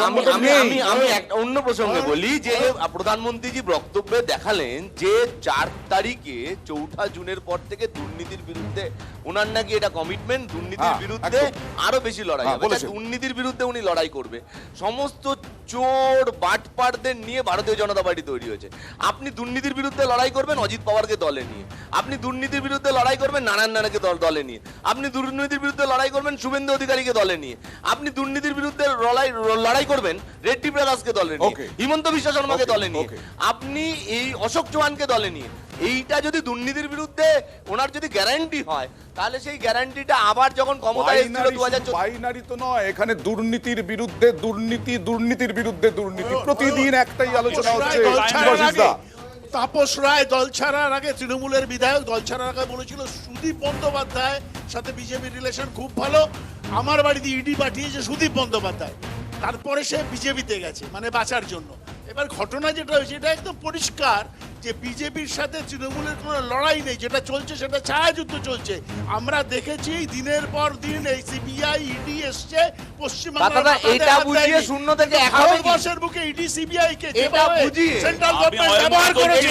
S6: আমি একটা অন্য প্রসঙ্গে বলি যে প্রধানমন্ত্রীজি বক্তব্যে দেখালেন যে 4 তারিখে 4 জুনের পর থেকে দুর্নীতির বিরুদ্ধে ওনার নাকি এটা কমিটমেন্ট, দুর্নীতির বিরুদ্ধে আরো বেশি লড়াই হবে। দুর্নীতির বিরুদ্ধে উনি লড়াই করবে। সমস্ত চোর বাটপারদের নিয়ে ভারতীয় জনতা পার্টি তৈরি হয়েছে। আপনি দুর্নীতির বিরুদ্ধে লড়াই করবেন অজিত পাওয়ারকে দলে নিয়ে, আপনি দুর্নীতির বিরুদ্ধে লড়াই করবেন নারায়ণ রানাকে দলে নিয়ে, আপনি দুর্নীতির বিরুদ্ধে লড়াই করবেন শুভেন্দু অধিকারীকে দলে নিয়ে, আপনি দুর্নীতির বিরুদ্ধে লড়াই করবেন রেড্ডি ব্রাদার্সকে দলে নিয়ে, হিমন্ত বিশ্ব শর্মাকে দলে নিয়ে, আপনি এই অশোক চৌহানকে দলে নিয়ে। এইটা যদি দুর্নীতির বিরুদ্ধে ওনার যদি গ্যারান্টি হয়, তাহলে সেই গ্যারান্টিটা আবার যখন ক্ষমতায় এসেছিল 2014
S1: বাইনারি তো নয়, এখানে দুর্নীতির বিরুদ্ধে দুর্নীতি, দুর্নীতির বিরুদ্ধে দুর্নীতি, প্রতিদিন একটাই আলোচনা হচ্ছে।
S13: তাপস রায় দল ছাড়ার আগে, তৃণমূলের বিধায়ক দল ছাড়ার আগে বলেছিল সুদীপ বন্দ্যোপাধ্যায় সাথে বিজেপির রিলেশন খুব ভালো, আমার বাড়িতে ইডি পাঠিয়েছে সুদীপ বন্দ্যোপাধ্যায়। তারপরে সে বিজেপিতে গেছে মানে বাঁচার জন্য। এবার ঘটনা যেটা হয়েছে এটা একদম পরিষ্কার যে বিজেপির সাথে তৃণমূলের কোনো লড়াই নেই, যেটা চলছে সেটা ছায়াযুদ্ধ চলছে। আমরা দেখেছি দিনের পর দিন এই সিবিআই ইডি এসছে পশ্চিমবাংলার
S6: এটা বুঝিয়ে শূন্য থেকে এক হবে কি?
S13: ভারতবর্ষের বুকে ইডি সিবিআই কে
S6: এটা বুঝিয়ে
S13: সেন্ট্রাল গভর্নমেন্ট ব্যবহার করেছে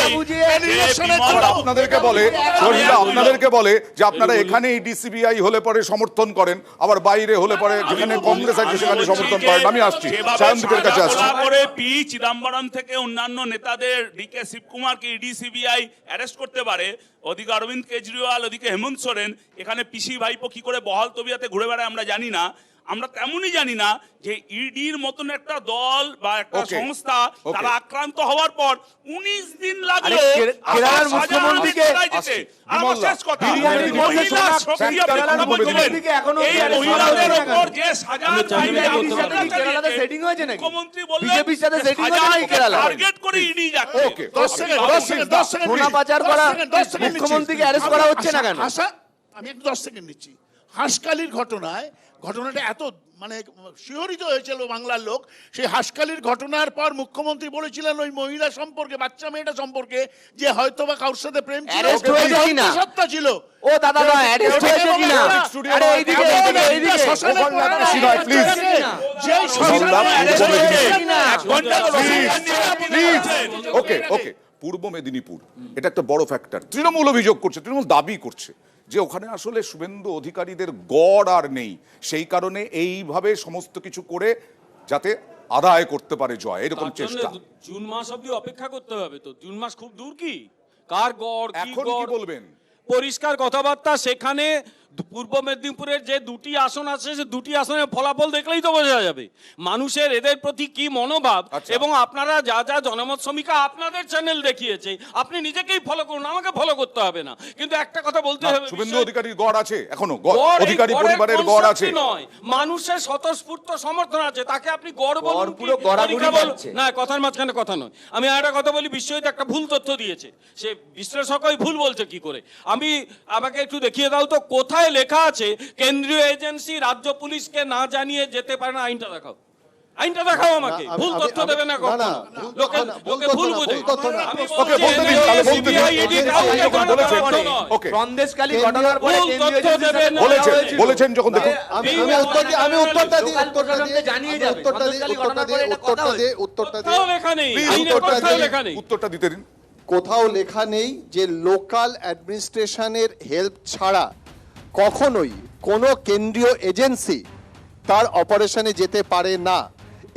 S13: ইলেকশনের জন্য।
S1: আপনাদেরকে বলে শহীদরা আপনাদেরকে বলে যে আপনারা এখানে ডিসিবিআই হলে পরে সমর্থন করেন, আবার বাইরে হলে পরে যেখানে কংগ্রেস আছে সেখানে সমর্থন করেন। আমি আসছি সায়ন্তিকের কাছে আসছি।
S12: করে পি চিদম্বরম থেকে অন্যান্য নেতাদের ডিকে শিবকুমারকে ইডি সিবিআই অ্যারেস্ট করতে পারে, ওদিকে অরবিন্দ কেজরিওয়াল, ওদিকে হেমন্ত সোরেন, এখানে পিসি ভাইপো কি করে বহাল তবিয়াতে ঘুরে বেড়ায় আমরা জানি না। আমরা তেমনই জানি না যে ইডির মতন একটা দল বা একটা সংস্থা তারা আক্রান্ত হওয়ার পর 19 দিন লাগলো
S6: কেরালার মুখ্যমন্ত্রীকে
S12: আমার শেষ কথা, মহিলা শক্তি এখনো এই মহিলাদের উপর যে সাজা
S6: কেরালাতে সেটিং হয়েছে নাকি?
S12: মুখ্যমন্ত্রী বললেন
S6: বিজেপির সাথে সেটিং হয়েছে নাকি কেরালা?
S12: টার্গেট করে ইডি যাচ্ছে।
S13: 10 সেকেন্ড
S6: সোনা পাচার করা মুখ্যমন্ত্রীকে অ্যারেস্ট করা হচ্ছে না কেন?
S13: আমি একটু 10 সেকেন্ড নিচ্ছি। হাঁসকালির ঘটনাটা এত মানে শিহরিত হয়েছিল বাংলার লোক। সেই হাঁসকালির ঘটনার পর মুখ্যমন্ত্রী বলেছিলেন ওই মহিলা সম্পর্কে, বাচ্চা মেয়েটা সম্পর্কে, যে হয়তোবা কারোর সাথে প্রেম ছিল, সত্তা ছিল।
S6: ও দাদা নয়, অ্যারেস্ট হয়েছে কিনা? আরে এইদিকে
S13: শ্মশানে
S1: ওকে ওকে পূর্ব মেদিনীপুর এটা একটা বড় ফ্যাক্টর। তৃণমূল অভিযোগ করছে, তৃণমূল দাবি করছে যে ওখানে আসলে শুভেন্দু অধিকারীদের গড় আর নেই, সেই কারণে এইভাবে সমস্ত কিছু করে যাতে আদায় করতে পারে জয়, এরকম চেষ্টা।
S9: জুন মাস অবধি অপেক্ষা করতে হবে তো, জুন মাস খুব দূর কি? কার গড়
S1: এখন কি বলবেন?
S9: পরিষ্কার কথাবার্তা। সেখানে পূর্ব মেদিনীপুরের যে দুটি আসন আছে, সে দুটি আসনের ফলাফল দেখলেই তো বোঝা যাবে মানুষের এদের প্রতি কি মনোভাব। এবং আপনারা যা যা জনমত সমীক্ষা আপনাদের চ্যানেল দেখিয়েছে, আপনি নিজেকেই ফলো করুন, আমাকে ফলো করতে হবে না। কিন্তু একটা কথা বলতে হবে,
S1: শুভেন্দু অধিকারীর গড় আছে, এখনো অধিকারী পরিবারের গড় আছে
S9: নয়, মানুষের স্বতঃস্ফূর্ত সমর্থন আছে, তাকে আপনি গড় বলুন
S6: পুরো গড়াগড়ি যাচ্ছে
S9: না। কথার মাঝখানে কথা নয়। আমি একটা কথা বলি, বিশ্বজিৎ একটা ভুল তথ্য দিয়েছে, সে বিশ্লেষকই ভুল বলছে কি করে। আমাকে একটু দেখিয়ে দাও তো, কোথায় লেখা আছে কেন্দ্রীয় এজেন্সি রাজ্য পুলিশকে না জানিয়ে যেতে পারে না? আইনটা দেখাও, আইনটা দেখাও আমাকে। ভুল তথ্য দেবে না কখনো, লোকে ভুল বুঝে।
S6: সন্দেশখালী ঘটনার পরে
S1: বলেছেন যখন দেখুন
S16: আমি উত্তরটা দিই জানিয়ে যাবে
S1: উত্তরটা দিতে দিন।
S16: কোথাও লেখা নেই যে লোকাল অ্যাডমিনিস্ট্রেশনের হেল্প ছাড়া কখনোই কোনো কেন্দ্রীয় এজেন্সি তার অপারেশনে যেতে পারে না।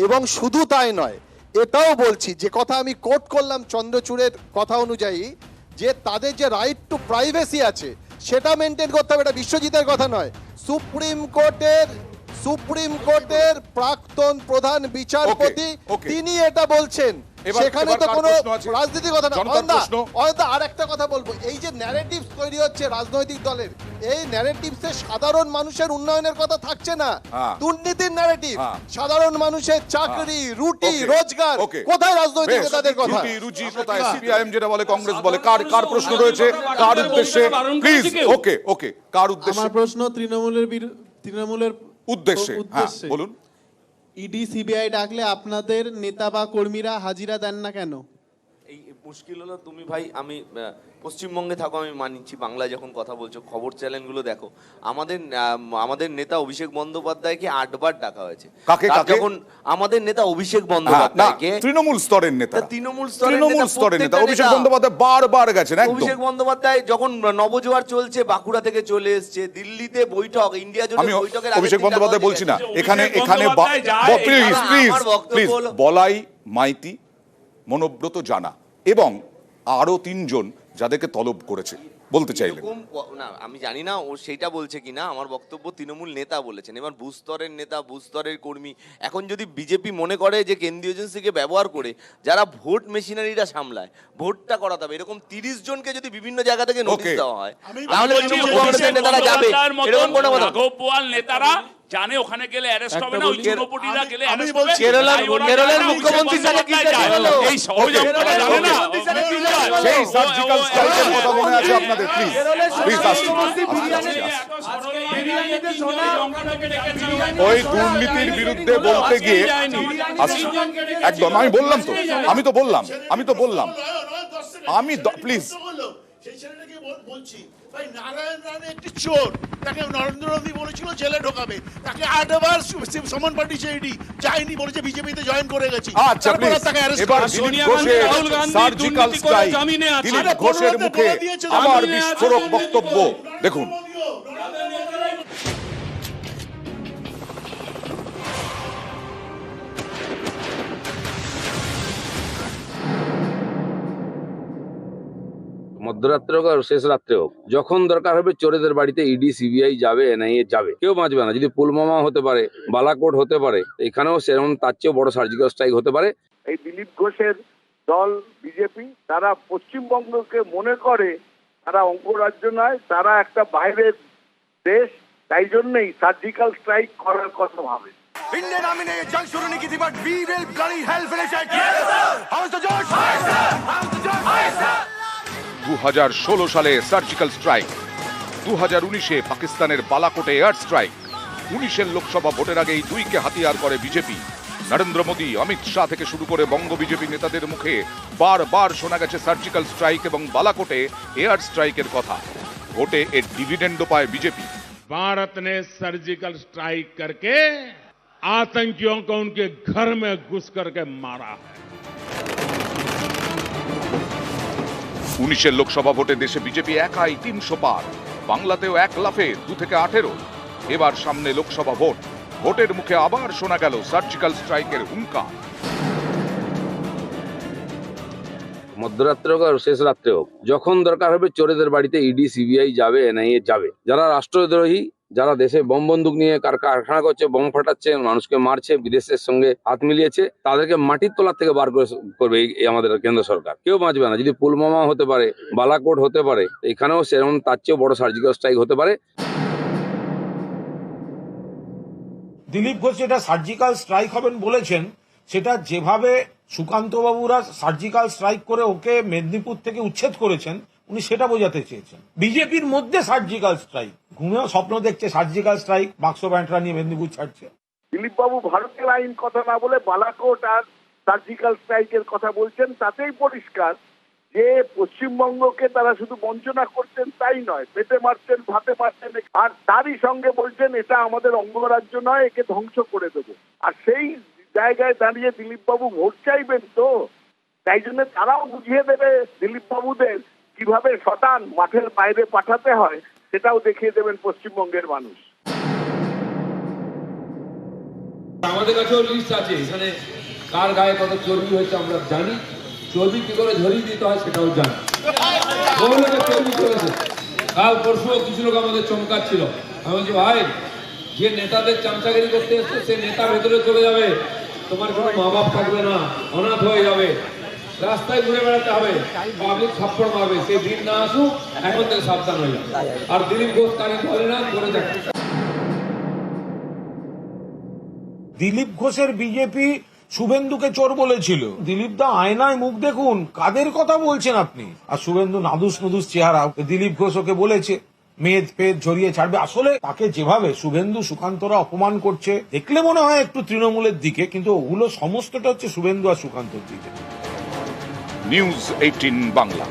S16: এবং শুধু তাই নয়, এটাও বলছি, যে কথা আমি কোট করলাম চন্দ্রচূড়ের কথা অনুযায়ী, যে তাদের যে রাইট টু প্রাইভেসি আছে সেটা মেনটেন করতে হবে। এটা বিশ্বজিতের কথা নয়, সুপ্রিম কোর্টের প্রাক্তন প্রধান বিচারপতি তিনি এটা বলছেন। সেখানে তো কোনো রাজনীতির কথা না। আর একটা কথা বলবো, এই যে ন্যারেটিভ তৈরি হচ্ছে রাজনৈতিক দলের, এই ন্যারেটিভসে সাধারণ মানুষের উন্নয়নের কথা থাকছে না, দুর্নীতির ন্যারেটিভ। সাধারণ মানুষের চাকরি, রুটি, রোজগার, কোথায় রাজনৈতিক নেতাদের কথা?
S1: রুচি কোথায়? সিপিআইএম যেটা বলে, কংগ্রেস বলে। কার প্রশ্ন রয়েছে, কার উদ্দেশ্যে? প্লিজ ওকে কার উদ্দেশ্যে?
S17: আমার প্রশ্ন তৃণমূলের
S1: উদ্দেশ্যে। হ্যাঁ বলুন।
S17: ইডি সিবিআই ডাকলে আপনাদের নেতা বা কর্মীরা হাজিরা দেন না কেন?
S6: এই মুশকিল হলো, তুমি ভাই, আমি পশ্চিমবঙ্গে থাকো, আমি মানছি, বাংলায় যখন কথা বলছো, খবর চ্যানেলগুলো দেখো, আমাদের নেতা অভিষেক বন্দ্যোপাধ্যায়কে 8 বার ডাকা হয়েছে। যখন আমাদের নেতা অভিষেক বন্দ্যোপাধ্যায়কে,
S1: তৃণমূল স্তরের নেতা
S6: অভিষেক
S1: বন্দ্যোপাধ্যায় বারবার গেছেন।
S6: অভিষেক বন্দ্যোপাধ্যায় যখন নবজোয়ার চলছে, বাঁকুড়া থেকে চলে এসছে, দিল্লিতে বৈঠক, ইন্ডিয়া জোটের বৈঠকের
S1: অভিষেক বন্দ্যোপাধ্যায় বলছি না, এখানে প্লিজ বলাই মাইতি, মনোব্রত জানা এবং আরো 3 জন যাদেরকে তলব করেছে বলতে চাইলেন।
S6: না আমি জানি না ও সেইটা বলছে কিনা, আমার বক্তব্য তৃণমূল নেতা বলেছেন। এবার বুথ স্তরের নেতা, বুথ স্তরের কর্মী, এখন যদি বিজেপি মনে করে যে কেন্দ্রীয় এজেন্সিকে ব্যবহার করে যারা ভোট মেশিনারিটা সামলায়, ভোটটা করাতে হবে, এরকম 30 জনকে যদি বিভিন্ন জায়গা থেকে নোটিশ দেওয়া হয়, তাহলে তৃণমূল কংগ্রেসের নেতারা যাবে। এরকম কোনো কথা
S12: নেতারা জানে ওখানে গেলে অ্যারেস্ট হবে না, ওই যুবপটিরা গেলে অ্যারেস্ট হবে।
S6: কেরলের মুখ্যমন্ত্রীর সাথে কি হলো?
S12: এই সহযোগিতা জানে না,
S1: সেই সার্জিক্যাল স্ট্রাইকের কথা মনে আছে আপনাদের? প্লিজ ওই দুর্নীতির বিরুদ্ধে বলতে গিয়ে একদম আমি তো বললাম আমি প্লিজ
S13: সেই ছেলেটাকে বলছি ভাই, নারায়ণ রানে একটি চোর, তাকে নরেন্দ্র মোদী বলেছিল জেলে ঢোকাবে, তাকে 8 বার সমন পাঠিয়েছে ইডি, যায়নি, বলেছে বিজেপিতে জয়েন করে গেছি।
S1: আচ্ছা
S13: তারপর
S1: প্লিজ
S13: তাকে অ্যারেস্ট
S1: এবার
S13: করা
S1: দিলীপ ঘোষের সার্জিক্যাল স্ট্রাইক, দিলীপ ঘোষের মুখে আবার বিস্ফোরক বক্তব্য দেখুন।
S11: মধ্যরাত্রে হোক আর শেষ রাত্রে হোক, যখন দরকার হবে চোরেদের বাড়িতে ইডি সিবিআই যাবে, এনআইএ যাবে, কেউ বাঁচবে না। যদি পুলওয়ামা হতে পারে, বালাকোট হতে পারে, এখানেও সেরকম তার চেয়েও বড় সার্জিক্যাল স্ট্রাইক হতে পারে।
S4: এই দিলীপ ঘোষের দল বিজেপি, তারা পশ্চিমবঙ্গকে মনে করে তারা অঙ্গরাজ্য নয়, তারা একটা বাইরের দেশ, তাই জন্যই সার্জিক্যাল স্ট্রাইক করার কথা ভাবে।
S18: Indian Army ने ये जंग शुरू नहीं की थी, but we will bloody hell finish it. Yes, sir. How's the George? Hi, sir. How's the George? Hi, sir.
S1: 2016 সালে সার্জিক্যাল স্ট্রাইক, 2019-এ পাকিস্তানের বালাকোটে এয়ার স্ট্রাইক, 19-এর লোকসভা ভোটের আগেই দুইকে হাতিয়ার করে বিজেপি। নরেন্দ্র মোদী, অমিত শাহ থেকে শুরু করে বঙ্গ বিজেপি নেতাদের মুখে বারবার শোনা গেছে সার্জিক্যাল স্ট্রাইক এবং বালাকোটে এয়ার স্ট্রাইকের কথা। ভোটে এর ডিভিডেন্ডও পায় বিজেপি।
S4: भारत ने सर्जिकल स्ट्राइक करके आतंकियों को उनके घर में घुस करके मारा है।
S1: 19-এর লোকসভা ভোটে দেশে বিজেপি একাই 300 পার, বাংলাতেও 1 লাফে 2 থেকে 18। এবার সামনে লোকসভা ভোট, ভোটের মুখে আবার শোনা গেল সার্জিক্যাল স্ট্রাইকের হুঙ্কার।
S11: মধ্যরাত্রে হোক আর শেষ রাত্রে হোক, যখন দরকার হবে চোরেদের বাড়িতে ইডি সিবিআই যাবে, এনআইএ যাবে। যারা রাষ্ট্রদ্রোহী, যারা দেশে বোম বন্দুক নিয়ে কারখানা করছে, বোম ফাটাচ্ছে, মানুষকে মারছে, বিদেশের সঙ্গে হাত মিলিয়েছে, তাদেরকে মাটির তলার থেকে বার করবে এই আমাদের কেন্দ্র সরকার। কেউ বাঁচবে না। যদি পুলওয়ামা হতে পারে, বালাকোট হতে পারে, এখানেও সেরকম তার চেয়েও বড় সার্জিক্যাল স্ট্রাইক হতে পারে।
S7: দিলীপ ঘোষ যেটা সার্জিক্যাল স্ট্রাইক হবেন বলেছেন, সেটা যেভাবে সুকান্ত বাবুরা সার্জিক্যাল স্ট্রাইক করে ওকে মেদিনীপুর থেকে উচ্ছেদ করেছেন, উনি সেটা বোঝাতে চেয়েছেন। বিজেপির মধ্যে সার্জিক্যাল স্ট্রাইক, ঘুমেও স্বপ্ন দেখছে সার্জিক্যাল স্ট্রাইক, বাক্স ব্যান্টরা নিয়ে মেদিনীপুর ছাড়ছে।
S4: দিলীপ বাবু ভারতের আইন কথা না বলে বালাকোট আর সার্জিক্যাল স্ট্রাইকের কথা বলছেন, তাতেই পরিষ্কার যে পশ্চিমবঙ্গকে তারা শুধু বঞ্চনা করছেন তাই নয়, পেটে মারছেন, ভাতে মারছেন, আর তারই সঙ্গে বলছেন এটা আমাদের অঙ্গরাজ্য নয়, একে ধ্বংস করে দেবো। আর সেই জায়গায় দাঁড়িয়ে দিলীপ বাবু ভোট চাইবেন, তো তাই জন্য তারাও বুঝিয়ে দেবে দিলীপ বাবুদের কিভাবে শতান মাঠের বাইরে পাঠাতে হয়, সেটাও দেখিয়ে দেবেন পশ্চিমবঙ্গের মানুষ।
S11: আমাদের কাছেও লিস্ট আছে, এখানে কার গায়ে কত চর্বি হয়েছে আমরা জানি, চর্বি কি করে ঝরিয়ে দিতে হয় সেটাও জানি। চর্বি করেছে, কাল পরশুও কিছু লোক আমাদের চমকাচ্ছিল। আমি বলছি ভাই, যে নেতাদের চামচাগিরি করতে এসছে সে নেতা ভেতরে চলে যাবে, তোমার কোনো মা বাপ থাকবে না, অনাথ হয়ে যাবে, রাস্তায় ঘুরে বেড়াতে হবে, পাবলিক থাপ্পড় মারবে। সেই দিন না আসুক, এখন থেকে সাবধান হয়ে যাবে। আর দিলীপ ঘোষ কানে ধরে না, করে যাচ্ছে।
S7: দিলীপ ঘোষের বিজেপি শুভেন্দুকে চোর বলেছিল। দিলীপ দা আয়নায় মুখ দেখুন, কাদের কথা বলছেন আপনি? আর শুভেন্দু নাদুস নুদুস চেহারা, দিলীপ ঘোষ ওকে বলেছে মেদ ফেদ ঝরিয়ে ছাড়বে। আসলে তাকে যেভাবে শুভেন্দু সুকান্তরা অপমান করছে, দেখলে মনে হয় একটু তৃণমূলের দিকে, কিন্তু ওগুলো সমস্তটা হচ্ছে শুভেন্দু আর সুকান্তর দিকে।
S1: নিউজ 18 বাংলা।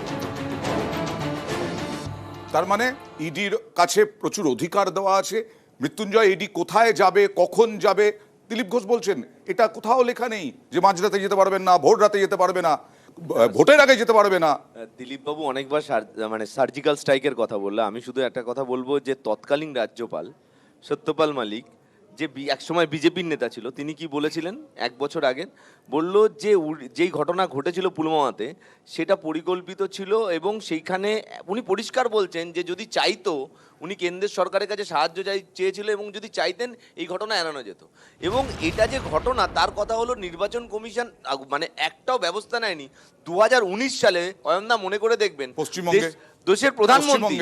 S1: তার মানে ইডির কাছে প্রচুর অধিকার দেওয়া আছে। মৃত্যুঞ্জয়, ইডি কোথায় যাবে, কখন যাবে, দিলীপ ঘোষ বলছেন এটা কোথাও লেখা নেই যে মাঝরাতে যেতে পারবেন না, ভোর রাতে যেতে পারবে না, ভোটের আগে যেতে পারবে না।
S6: দিলীপ বাবু অনেকবার মানে সার্জিক্যাল স্ট্রাইকের কথা বললো। আমি শুধু একটা কথা বলবো যে তৎকালীন রাজ্যপাল সত্যপাল মালিক, যে একসময় বিজেপির নেতা ছিল, তিনি কি বলেছিলেন 1 বছর আগে, বলল যে যেই ঘটনা ঘটেছিল পুলওয়ামাতে সেটা পরিকল্পিত ছিল, এবং সেইখানে উনি পরিষ্কার বলছেন যে যদি চাইতো, উনি কেন্দ্রের সরকারের কাছে সাহায্য চেয়েছিল, এবং যদি চাইতেন এই ঘটনা এড়ানো যেত। এবং এটা যে ঘটনা, তার কথা হলো নির্বাচন কমিশন মানে একটাও ব্যবস্থা নেয়নি। 2019 সালে অয়নদা মনে করে দেখবেন,
S1: পশ্চিমবঙ্গে
S6: দেশের প্রধানমন্ত্রী,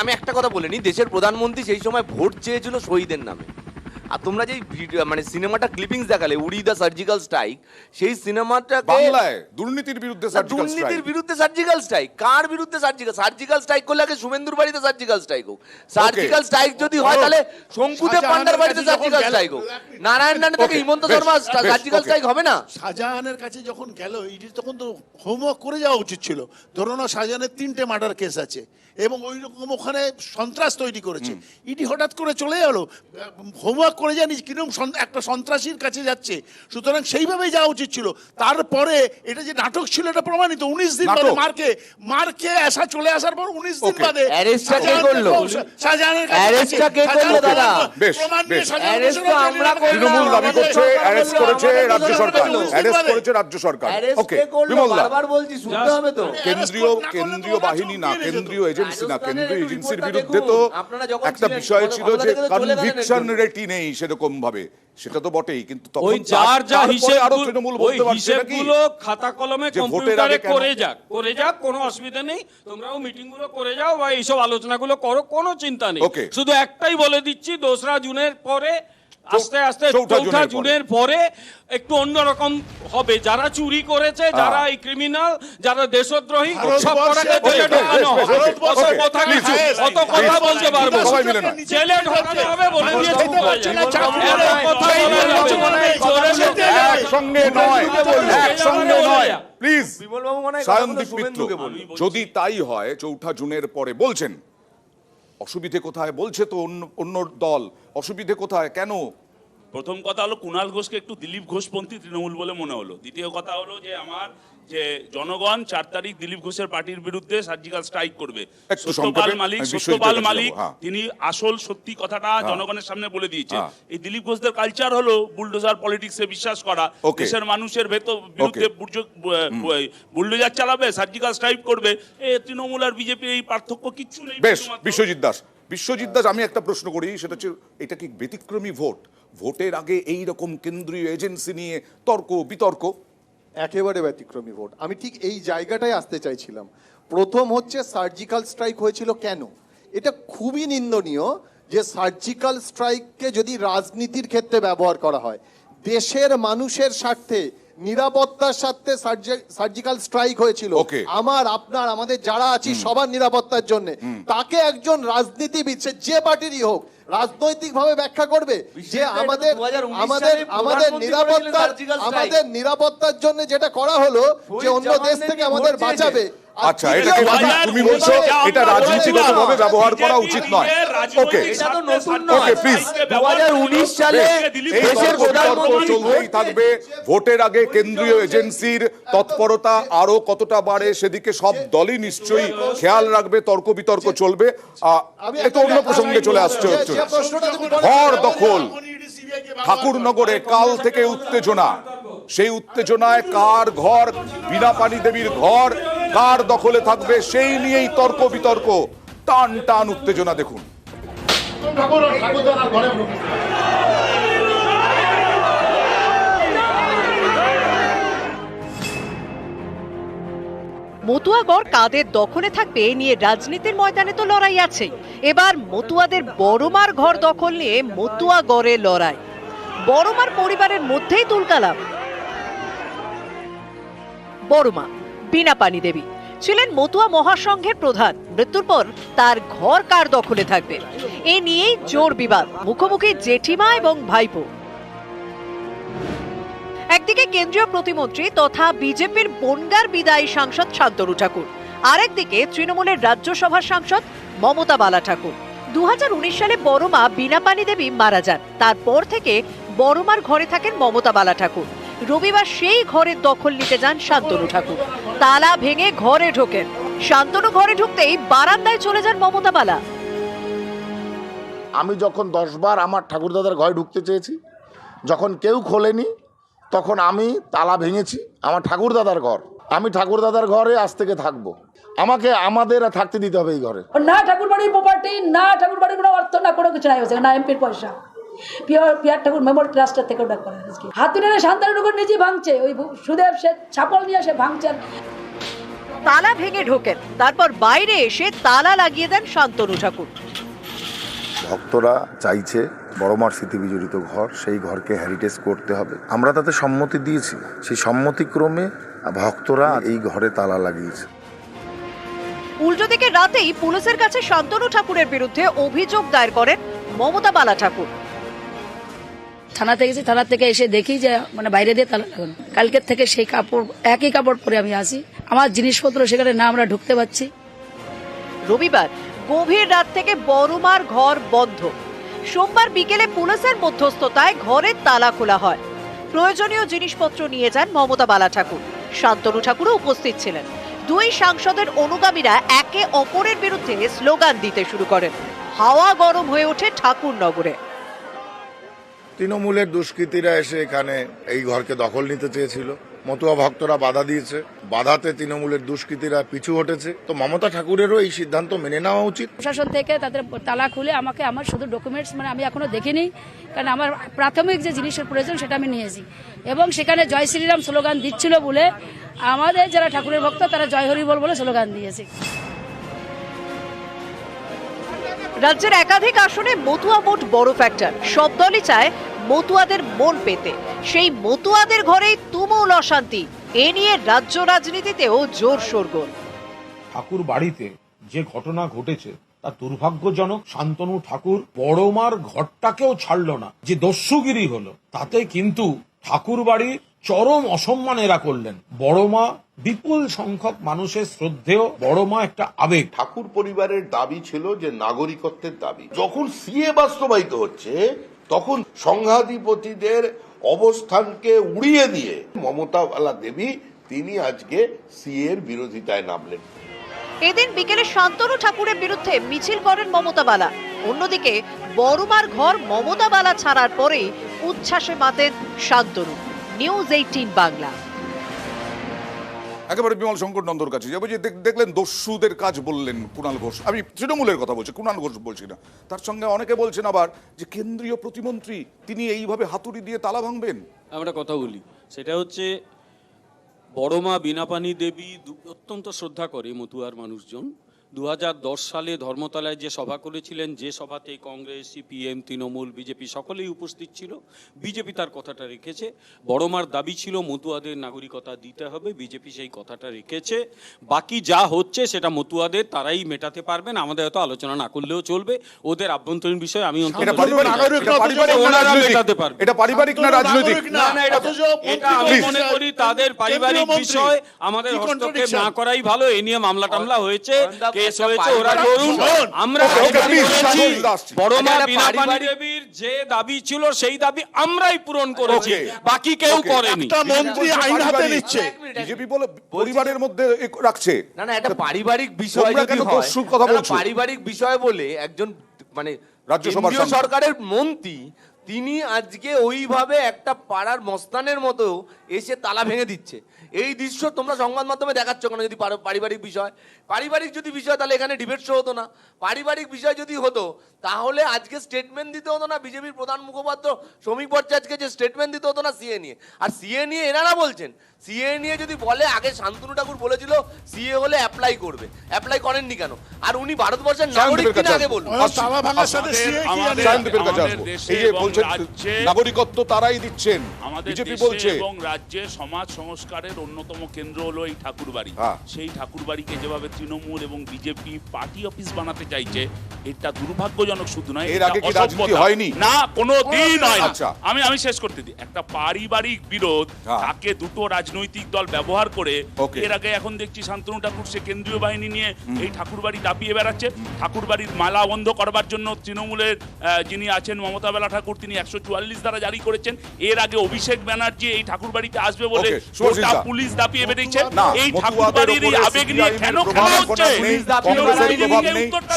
S6: আমি একটা কথা বলে নি, দেশের প্রধানমন্ত্রী সেই সময় ভোট চেয়েছিল শহীদের নামে। আর তোমরা যে মানে সিনেমাটা ক্লিপিংস দেখালে উড়ি দ্য সার্জিক্যাল স্ট্রাইক, সেই সিনেমাটা
S1: বাংলায় দুর্নীতির বিরুদ্ধে
S6: দুর্নীতির বিরুদ্ধে সার্জিক্যাল স্ট্রাইক। কার বিরুদ্ধে সার্জিক্যাল স্ট্রাইক করলে আগে শুভেন্দুর বাড়িতে সার্জিক্যাল স্ট্রাইক হোক। সার্জিক্যাল স্ট্রাইক যদি হয় তাহলে শঙ্কুদেব পান্ডার বাড়িতে সার্জিক্যাল স্ট্রাইক হোক। নারায়ণ রানে থেকে হিমন্ত শর্মা সার্জিক্যাল স্ট্রাইক হবে না?
S13: শাহজাহানের কাছে যখন গেল ইডি তখন তো হোমওয়ার্ক করে যাওয়া উচিত ছিল। ধরো না শাহজাহানের 3টে মার্ডার কেস আছে এবং ওই রকম ওখানে সন্ত্রাস তৈরি করেছে, ইডি হঠাৎ করে চলে গেলো, হোমওয়ার্ক করে জানি কিরকম একটা সন্ত্রাসীর কাছে যাচ্ছে, সুতরাং সেইভাবেই যাওয়া উচিত ছিল। তারপরে এটা যে নাটক ছিল এটা প্রমাণিত। 19 দিন বাদে মারকে আসা চলে আসার পর 19 দিন বাদে শাহজাহানের
S1: তৃণমূল দাবি করছে অ্যারেস্ট করেছে রাজ্য সরকার, অ্যারেস্ট করেছে রাজ্য সরকার। ওকে বিমল দা, কেন্দ্রীয় বাহিনী না, কেন্দ্রীয় এজেন্সি না, কেন্দ্রীয় এজেন্সির বিরুদ্ধে তো একটা বিষয় ছিল যে কনভিকশন রেটি নেই সেরকম ভাবে, সেটা তো বটেই, কিন্তু তখন
S9: যার যা হিসেব
S1: আরো তৃণমূল বলতে পারছে নাকি
S9: খাতা কলমে কম্পিউটারে করে যাক, কোনো অসুবিধা নেই, তোমরাও মিটিং গুলো করে যাও বা এইসব আলোচনাগুলো করো, কোনো চিন্তা নেই। শুধু একটাই বলে দিচ্ছি, 2রা জুনের পরে আস্তে আস্তে 4ঠা জুনের পরে একটু অন্যরকম হবে। যারা চুরি করেছে, যারা এই ক্রিমিনাল, যারা দেশদ্রোহী, সব কটাকে জেলে ঢোকানো হবে। অত কথা বলতে পারবো, জেলে ঢোকানো হবে বলে দিয়েছি।
S1: একসঙ্গে নয়, প্লিজ সায়নদীপ মিত্র, যদি তাই হয় 4ঠা জুনের পরে বলছেন, অসুবিধে কোথায়? বলছে তো অন্য দল, অসুবিধে কোথায়, কেন?
S12: প্রথম কথা হলো কুণাল ঘোষকে একটু দিলীপ ঘোষপন্থী তৃণমূল বলে মনে হলো। দ্বিতীয় কথা হলো যে আমার যে জনগণ 4 তারিখ দিলীপ ঘোষের পার্টির বিরুদ্ধে সার্জিক্যাল স্ট্রাইক করবে। সত্যপাল মালিক তিনি আসল সত্যি কথাটা জনগণের সামনে বলে দিয়েছে। এই দিলীপ ঘোষদের কালচার হলো বুলডোজার পলিটিক্সে বিশ্বাস করা, দেশের মানুষের বিরুদ্ধে বুলডোজার চালাবে, সার্জিক্যাল স্ট্রাইক করবে। তৃণমূল আর বিজেপির এই পার্থক্য কিচ্ছু নেই।
S1: বেশ, বিশ্বজিৎ দাস, আমি একটা প্রশ্ন করি, সেটা হচ্ছে এটা কি ব্যতিক্রমী ভোট? ভোটের আগে এই রকম কেন্দ্রীয় এজেন্সি নিয়ে তর্ক বিতর্ক?
S16: একেবারে ব্যতিক্রমী ভোট। আমি ঠিক এই জায়গাটায় আসতে চাইছিলাম। প্রথম হচ্ছে সার্জিক্যাল স্ট্রাইক হয়েছিল কেন? এটা খুবই নিন্দনীয় যে সার্জিক্যাল স্ট্রাইককে যদি রাজনীতির ক্ষেত্রে ব্যবহার করা হয়, দেশের মানুষের স্বার্থে, নিরাপত্তার স্বার্থে সার্জিক্যাল স্ট্রাইক হয়েছিল, আমার আপনার আমাদের যারা আছি সবার নিরাপত্তার জন্য, তাকে একজন রাজনীতিবিদ, সে যে পার্টিরই হোক, রাজনৈতিক ভাবে ব্যাখ্যা করবে যে আমাদের নিরাপত্তার জন্য যেটা করা হলো যে অন্য দেশ থেকে আমাদের বাঁচাবে।
S1: আচ্ছা, এটাকে তুমি বলছো এটা রাজনীতিগতভাবে ব্যবহার করা উচিত নয়। ওকে, প্লিজ,
S6: 2019 সালে দেশের প্রধানমন্ত্রী
S1: চলতেই থাকবে। ভোটের আগে কেন্দ্রীয় এজেন্সির তৎপরতা আরো কতটা বাড়ে সেদিকে সব দলই নিশ্চয়ই খেয়াল রাখবে, তর্ক বিতর্ক চলবে। একটু অন্য প্রসঙ্গে চলে আসছে, ঘর দখল। ঠাকুরনগরে কাল থেকে উত্তেজনা, সেই উত্তেজনায় কার ঘর, বীণাপানি দেবীর ঘর কার দখলে থাকবে সেই নিয়েই তর্ক বিতর্ক, টান টান উত্তেজনা। দেখুন,
S19: মতুয়াগড় কাদের দখলে থাকবে এ নিয়ে রাজনীতির ময়দানে তো লড়াই আছে। এবার মতুয়াদের বড়মার ঘর দখল নিয়ে মতুয়াগড়ে লড়াই। বড়মার পরিবারের মধ্যেই তুলকালাম। বড়মা বীণাপানি দেবী ছিলেন মতুয়া মহাসংঘের প্রধান। মৃত্যুর পর তার ঘর কার দখলে থাকবে এ নিয়েই জোর বিবাদ, মুখোমুখি জেঠিমা এবং ভাইপো। একদিকে কেন্দ্রীয় প্রতিমন্ত্রী তথা বিজেপির বনগাঁর বিদায়ী সাংসদ শান্তনু ঠাকুর, আরেকদিকে তৃণমূলের রাজ্যসভার সাংসদ মমতা বালা ঠাকুর। 2019 সালে বড়মা বীণাপানি দেবী মারা যান। তারপর থেকে বড়মার ঘরে থাকেন মমতা বালা ঠাকুর। রবিবার সেই ঘরের দখল নিতে যান শান্তনু ঠাকুর। তালা ভেঙে ঘরে ঢোকেন। শান্তনু ঘরে ঢুকতেই বারান্দায় চলে যান মমতা বালা।
S20: আমি যখন 10 বার আমার ঠাকুরদাদার ঘরে ঢুকতে চেয়েছি, যখন কেউ খোলেনি, তখন আমি তালা ভেঙেছি। আমার ঠাকুরদাদার ঘর, আমি ঠাকুরদাদার ঘরে আজ থেকে থাকবো। আমাদের থাকতে দিতে হবে এই ঘরে।
S21: না ঠাকুরবাড়ির প্রপার্টি, না ঠাকুরবাড়ির কোনো অর্থ, না কোনো কিছু নাই, না এমপির পয়সা। পিয়ার ঠাকুর মেমোরিয়াল ট্রাস্টের থেকে ওটা করে হাতুড়ে শান্তনু ঠাকুর নিজে ভাঙছে, ওই সুদেব সে ছাপল নিয়ে সে ভাঙছেন।
S19: তালা ভেঙে ঢোকেন, তারপর বাইরে এসে তালা লাগিয়ে দেন শান্তনু ঠাকুর।
S20: ভক্তরা চাইছে বড়মার স্মৃতি বিজড়িত ঘর, সেই ঘরকে হেরিটেজ করতে হবে। আমরা তাতে সম্মতি দিয়েছি, সেই সম্মতিক্রমে ভক্তরা এই ঘরে তালা লাগিয়েছে।
S19: উল্টো দিকে রাতেই পুলিশের কাছে শান্তনু ঠাকুরের বিরুদ্ধে অভিযোগ দায়ের করেন মমতা বালা ঠাকুর।
S21: থানাতে গেছি, থানা থেকে এসে দেখি যে মানে বাইরে দিয়ে তালা লাগানো। কালকের থেকে সেই কাপড়, একই কাপড় পরে আমি আসি, আমার জিনিসপত্র সেখানে না আমরা ঢুকতে পারছি।
S19: রবিবার গভীর রাত থেকে বড়মার ঘর বন্ধ। সোমবার বিকেলে পুলিশের মধ্যস্থতায় ঘরের তালা খোলা হয়। প্রয়োজনীয় জিনিসপত্র নিয়ে যান মমতা বালা ঠাকুর। শান্তনু ঠাকুরও উপস্থিত ছিলেন। দুই সাংসদের অনুগামীরা একে অপরের বিরুদ্ধে স্লোগান দিতে শুরু করেন। হাওয়া গরম হয়ে ওঠে ঠাকুরনগরে।
S20: তৃণমূলের দুষ্কৃতীরা এসে এখানে এই ঘরকে দখল নিতে চেয়েছিল, মতুয়া ভক্তরা বাধা দিয়েছে, বাধাতে তৃণমূলের দুষ্কৃতীরা পিছু হটেছে। তো মমতা ঠাকুরেরও এই সিদ্ধান্ত মেনে নেওয়া উচিত।
S21: প্রশাসন থেকে তাদের তালা খুলে আমাকে আমার শুধু ডকুমেন্টস মানে আমি এখনো দেখিনি, কারণ আমার প্রাথমিক যে জিনিসের প্রয়োজন সেটা আমি নিয়েছি। এবং সেখানে জয় শ্রীরাম স্লোগান দিচ্ছিল বলে আমাদের যারা ঠাকুরের ভক্ত তারা জয় হরি বল বলে স্লোগান দিয়েছে।
S19: রাজ্যের একাধিক আসনে মতুয়া ভোট বড় ফ্যাক্টর। সব দলই চায় মতুয়াদের মন পেতে। সেই মতুয়াদের ঘরেই তুমুল অশান্তি। এ নিয়ে রাজ্য রাজনীতিতেও জোর শোরগোল।
S7: ঠাকুর বাড়িতে যে ঘটনা ঘটেছে তা দুর্ভাগ্যজনক। শান্তনু ঠাকুর বড়মার ঘরটাকেও ছাড়লো না, যে দস্যুগিরি হলো তাতে কিন্তু ঠাকুর বাড়ির চরম অসম্মান এরা করলেন। বড়মা বিপুল সংখ্যক মানুষের শ্রদ্ধেয়, বড়মা একটা আবেগ।
S8: ঠাকুর পরিবারের দাবি ছিল যে নাগরিকত্বের দাবি। যখন সিএ বাস্তবায়িত হচ্ছে তখন সংঘাধিপতিদের অবস্থানকে উড়িয়ে দিয়ে মমতা বালা দেবী তিনি আজকে সিএ এর বিরোধিতায় নামলেন।
S19: এদিন বিকেলে শান্তনু ঠাকুরের বিরুদ্ধে মিছিল করেন মমতা বালা। অন্যদিকে বড়মার ঘর মমতা বালা ছাড়ার পরেই উচ্ছ্বাসে মাতেন শান্তনু। নিউজ 18 বাংলা।
S1: একেবারে বিমল শঙ্কর নন্দর কাছে যাবো। যে দেখলেন দস্যুদের কাজ বললেন কুণাল ঘোষ। আমি তৃণমূলের কথা বলছি, কুণাল ঘোষ বলছি না। তার সঙ্গে অনেকে বলছেন আবার যে কেন্দ্রীয় প্রতিমন্ত্রী তিনি এইভাবে হাতুড়ি দিয়ে তালা ভাঙবেন।
S9: আমরা কথা বলি, সেটা হচ্ছে বড়মা বীণাপাণি দেবী অত্যন্ত শ্রদ্ধা করে মতুয়ার মানুষজন। 2010 সালে ধর্মতলায় যে সভা করেছিলেন, যে সভাতে কংগ্রেস, সিপিএম, তৃণমূল, বিজেপি সকলেই উপস্থিত ছিল, বিজেপি তার কথাটা রেখেছে। বড়মার দাবি ছিল মতুয়াদের নাগরিকতা দিতে হবে, বিজেপি সেই কথাটা রেখেছে। বাকি যা হচ্ছে সেটা মতুয়াদের তারাই মেটাতে পারবেন, আমাদের হয়তো আলোচনা না করলেও চলবে। ওদের আভ্যন্তরীণ বিষয় আমি মেটাতে পারবো।
S1: এটা পারিবারিক না রাজনৈতিক?
S9: এটা আমি মনে করি তাদের পারিবারিক বিষয়, আমাদের হস্তক্ষেপ না করাই ভালো। এ নিয়ে মামলা টামলা হয়েছে, কেস হয়েছে, ওরা করুন। আমরা বড়মা বীণাপাণি দেবীর যে দাবি ছিল সেই দাবি আমরাই পূরণ করেছি, বাকি কেউ করেনি।
S13: মন্ত্রী আইন হাতে নিচ্ছে,
S1: বিজেপি বলে পরিবারের মধ্যে রাখছে।
S6: না না, এটা পারিবারিক বিষয় যদি হয়, পারিবারিক বিষয় বলে একজন মানে কেন্দ্রীয় সরকারের মন্ত্রী তিনি আজকে ওইভাবে একটা পাড়ার মস্তানের মতো এসে তালা ভেঙে দিচ্ছে। এই দৃশ্য তোমরা সংবাদ মাধ্যমে দেখাচ্ছ কেন? যদি পারিবারিক বিষয়, পারিবারিক যদি বিষয় তাহলে এখানে ডিবেট শো হতো না। পারিবারিক বিষয় যদি হতো তাহলে আজকে স্টেটমেন্ট দিতে হতো না বিজেপির প্রধান মুখপাত্র শ্রমিক ভট্টাচার্যকে, যে স্টেটমেন্ট দিতে হতো না সিএ নিয়ে। আর সিএ নিয়ে এনারা বলছেন, সিএ নিয়ে যদি বলে, আগে শান্তনু ঠাকুর বলেছিল সিএ হলে অ্যাপ্লাই করবে, অ্যাপ্লাই করেননি কেন? আর উনি ভারতবর্ষের নাগরিক কিনা আগে বলুন।
S1: নাগরিকত্ব তারাই দিচ্ছেন, বিজেপি বলছে।
S12: এবং রাজ্যের সমাজ সংস্কারের অন্যতম কেন্দ্র হলো এই ঠাকুরবাড়ি। সেই ঠাকুরবাড়িকে যেভাবে তৃণমূল এবং বিজেপি পার্টি অফিস বানাতে চাইছে, এটা দুর্ভাগ্যজনক শুধু নয়,
S1: এর আগে কি রাজনীতি হয়নি?
S12: না, কোনো দিন হয় না। আমি শেষ করতে দিই। একটা পারিবারিক বিরোধ তাকে দুটো রাজনৈতিক দল ব্যবহার করে, এর আগে এখন দেখছি শান্তনু ঠাকুর সে কেন্দ্রীয় বাহিনী নিয়ে এই ঠাকুরবাড়ি দাপিয়ে বেড়াচ্ছে। ঠাকুরবাড়ির মালা বন্ধ করবার জন্য তৃণমূলের যিনি আছেন মমতা বালা ঠাকুর, তিনি 144 ধারা জারি করেছেন। এর আগে অভিষেক ব্যানার্জি এই ঠাকুরবাড়িতে আসবে বলে গোটা পুলিশ দাপিয়ে বেরিয়েছে। এই ঠাকুরবাড়ির এই আবেগ নিয়ে কেন খেলা হচ্ছে?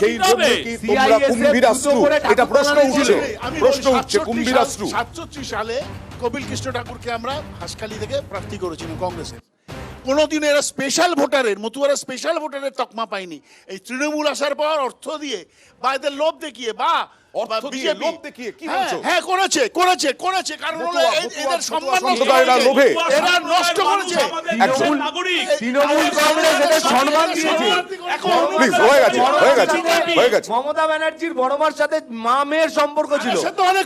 S1: সেই জন্য কি তোমরা কুম্ভীরাস্ত্র? এটা প্রশ্ন উঠছে, প্রশ্ন উঠছে কুম্ভীরাস্ত্র।
S13: 67 সালে কপিল কৃষ্ণ ঠাকুরকে আমরা হাসখালি থেকে প্রার্থী করেছিলাম কংগ্রেসের। কোনোদিন এরা স্পেশাল ভোটারের, মতুয়ারা স্পেশাল ভোটারের তকমা পায়নি। এই তৃণমূল আসার পর অর্থ দিয়ে বা এদের লোভ দেখিয়ে বা
S1: অর্থ দিয়ে,
S13: বিজেপি
S1: লোভ দেখিয়ে, কি বলছো?
S13: হ্যাঁ করেছে করেছে করেছে কারণ হলো এদের সম্মান
S1: সম্প্রদায়েরা লোভে
S13: এরা নষ্ট করেছে।
S6: তৃণমূল কংগ্রেস এদের সম্মান দিয়েছে।
S1: প্লিজ, হয়ে গেছে হয়ে গেছে।
S6: মমতা ব্যানার্জির বড় মার সাথে মা মেয়ের সম্পর্ক ছিল।
S13: সে তো অনেক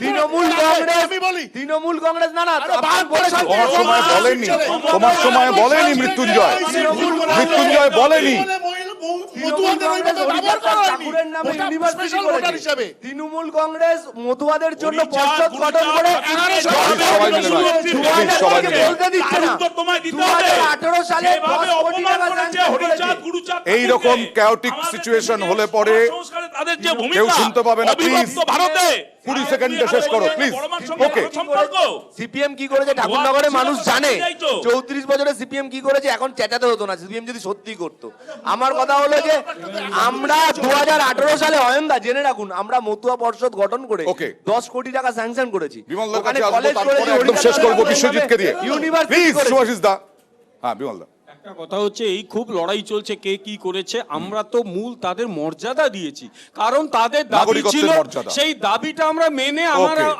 S6: তৃণমূল কংগ্রেস না
S1: তোমার সময় বলেনি মৃত্যুঞ্জয় বলেনি।
S6: তৃণমূল কংগ্রেস মতুয়াদের জন্য পর্ষদ গঠন করে
S1: এইরকম ক্যাওটিক সিচুয়েশন হলে পরে কেউ শুনতে পাবে না। প্লিজ 20 সেকেন্ডে শেষ করো প্লিজ। ওকে,
S6: সিপিএম কি করেছে ঠাকুরনগরে মানুষ জানে। 34 বছরে সিপিএম কি করেছে এখন চেঁচাতে হতো না সিপিএম যদি সত্যি করতো। আমার কথা হলো যে আমরা 2018 সালে অয়নদা জেনে রাখুন আমরা মতুয়া পর্ষদ গঠন করে 10 কোটি টাকা স্যাংশন করেছি।
S1: বিমলদার কাছে আসবো, তারপরে একদম শেষ করবো বিশ্বজিৎকে দিয়ে। প্লিজ সুভাষিস দা। হ্যাঁ বিমলদা,
S9: একটা কথা হচ্ছে এই খুব লড়াই চলছে কে কি করেছে, আমরা তো মূল তাদের মর্যাদা দিয়েছি, কারণ তাদের দাবি ছিল সেই দাবিটা আমরা মেনে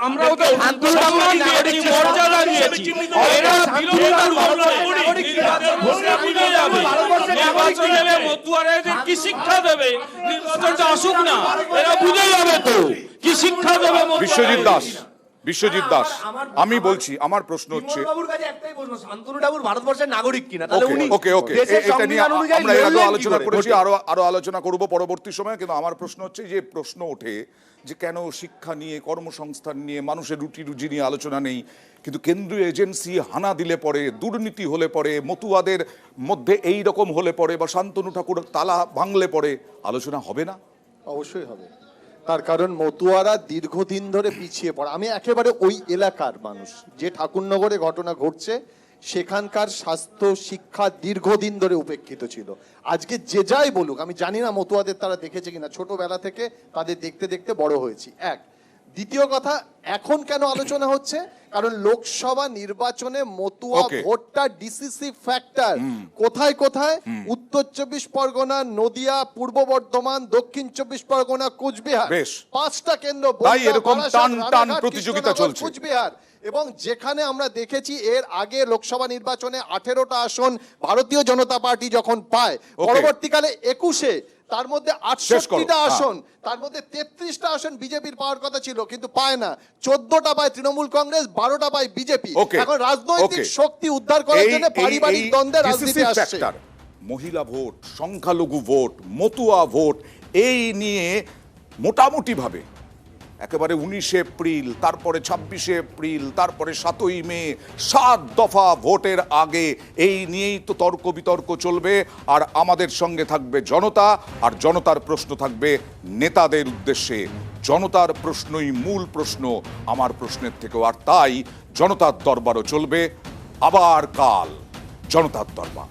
S9: আমরা ওদের সম্মান দিয়েছি, মর্যাদা দিয়েছি। এরা বিরোধিতার বুঝে যাবে নির্বাচন এলে মতুয়ারা এদের কি শিক্ষা দেবে, নির্বাচনটা আসুক না এরা বুঝে যাবে তো কি শিক্ষা দেবে।
S1: বিশ্বজিৎ দাস আমি বলছি, আমার প্রশ্ন হচ্ছে
S6: শান্তনু ঠাকুর ভারতবর্ষের নাগরিক কিনা, তাহলে উনি
S1: ওকে এটা নিয়ে আমরা এর আগে আলোচনা করেছি, আরো আলোচনা করব পরবর্তী সময়ে। কিন্তু আমার প্রশ্ন হচ্ছে যে প্রশ্ন ওঠে যে কেন শিক্ষা নিয়ে, কর্মসংস্থান নিয়ে, মানুষের রুটি রুজি নিয়ে আলোচনা নেই, কিন্তু কেন্দ্রীয় এজেন্সি হানা দিলে পরে, দুর্নীতি হলে পরে, মতুয়াদের মধ্যে এই রকম হলে পরে, বা শান্তনু ঠাকুর তালা ভাঙলে পরে আলোচনা হবে না?
S16: অবশ্যই হবে, তার কারণ মতুয়ারা দীর্ঘদিন ধরে পিছিয়ে পড়া। আমি একেবারে ওই এলাকার মানুষ, যে ঠাকুরনগরে ঘটনা ঘটছে সেখানকার স্বাস্থ্য শিক্ষা দীর্ঘদিন ধরে উপেক্ষিত ছিল। আজকে যে যাই বলুক, আমি জানি না মতুয়াদের তারা দেখেছে কিনা, ছোটবেলা থেকে তাদের দেখতে দেখতে বড় হয়েছি। এক, দ্বিতীয় কথা, এখন কেন আলোচনা হচ্ছে, কারণ লোকসভা নির্বাচনে মতুয়া ভোটটা ডিসিসিভ ফ্যাক্টর। কোথায় কোথায়? উত্তর 24 পরগনা, নদিয়া, পূর্ব বর্ধমান, দক্ষিণ 24 পরগনা, কুচবিহার, 5টা কেন্দ্র,
S1: এরকম টান প্রতিযোগিতা চলছে
S16: কুচবিহার। এবং যেখানে আমরা দেখেছি এর আগে লোকসভা নির্বাচনে 18টা আসন ভারতীয় জনতা পার্টি যখন পায়, পরবর্তীকালে 21-এ তার মধ্যে 68টা আসন, তার মধ্যে 33টা আসন বিজেপির পাওয়ার কথা ছিল কিন্তু পায় না। 14টা পায় তৃণমূল কংগ্রেস, 12টা পায় বিজেপি। এখন রাজনৈতিক শক্তি উদ্ধার করার জন্য পারিবারিক দ্বন্দ্বের রাজনীতি আসছে।
S1: মহিলা ভোট, সংখ্যালঘু ভোট, মতুয়া ভোট, এই নিয়ে মোটামুটি ভাবে একেবারে 19 এপ্রিল, তারপরে 26 এপ্রিল, তারপরে 7ই মে, 7 দফা ভোটের আগে এই নিয়েই তো তর্ক বিতর্ক চলবে। আর আমাদের সঙ্গে থাকবে জনতা, আর জনতার প্রশ্ন থাকবে নেতাদের উদ্দেশ্যে। জনতার প্রশ্নই মূল প্রশ্ন আমার প্রশ্নের থেকেও। আর তাই জনতার দরবারও চলবে আবার কাল, জনতার দরবার।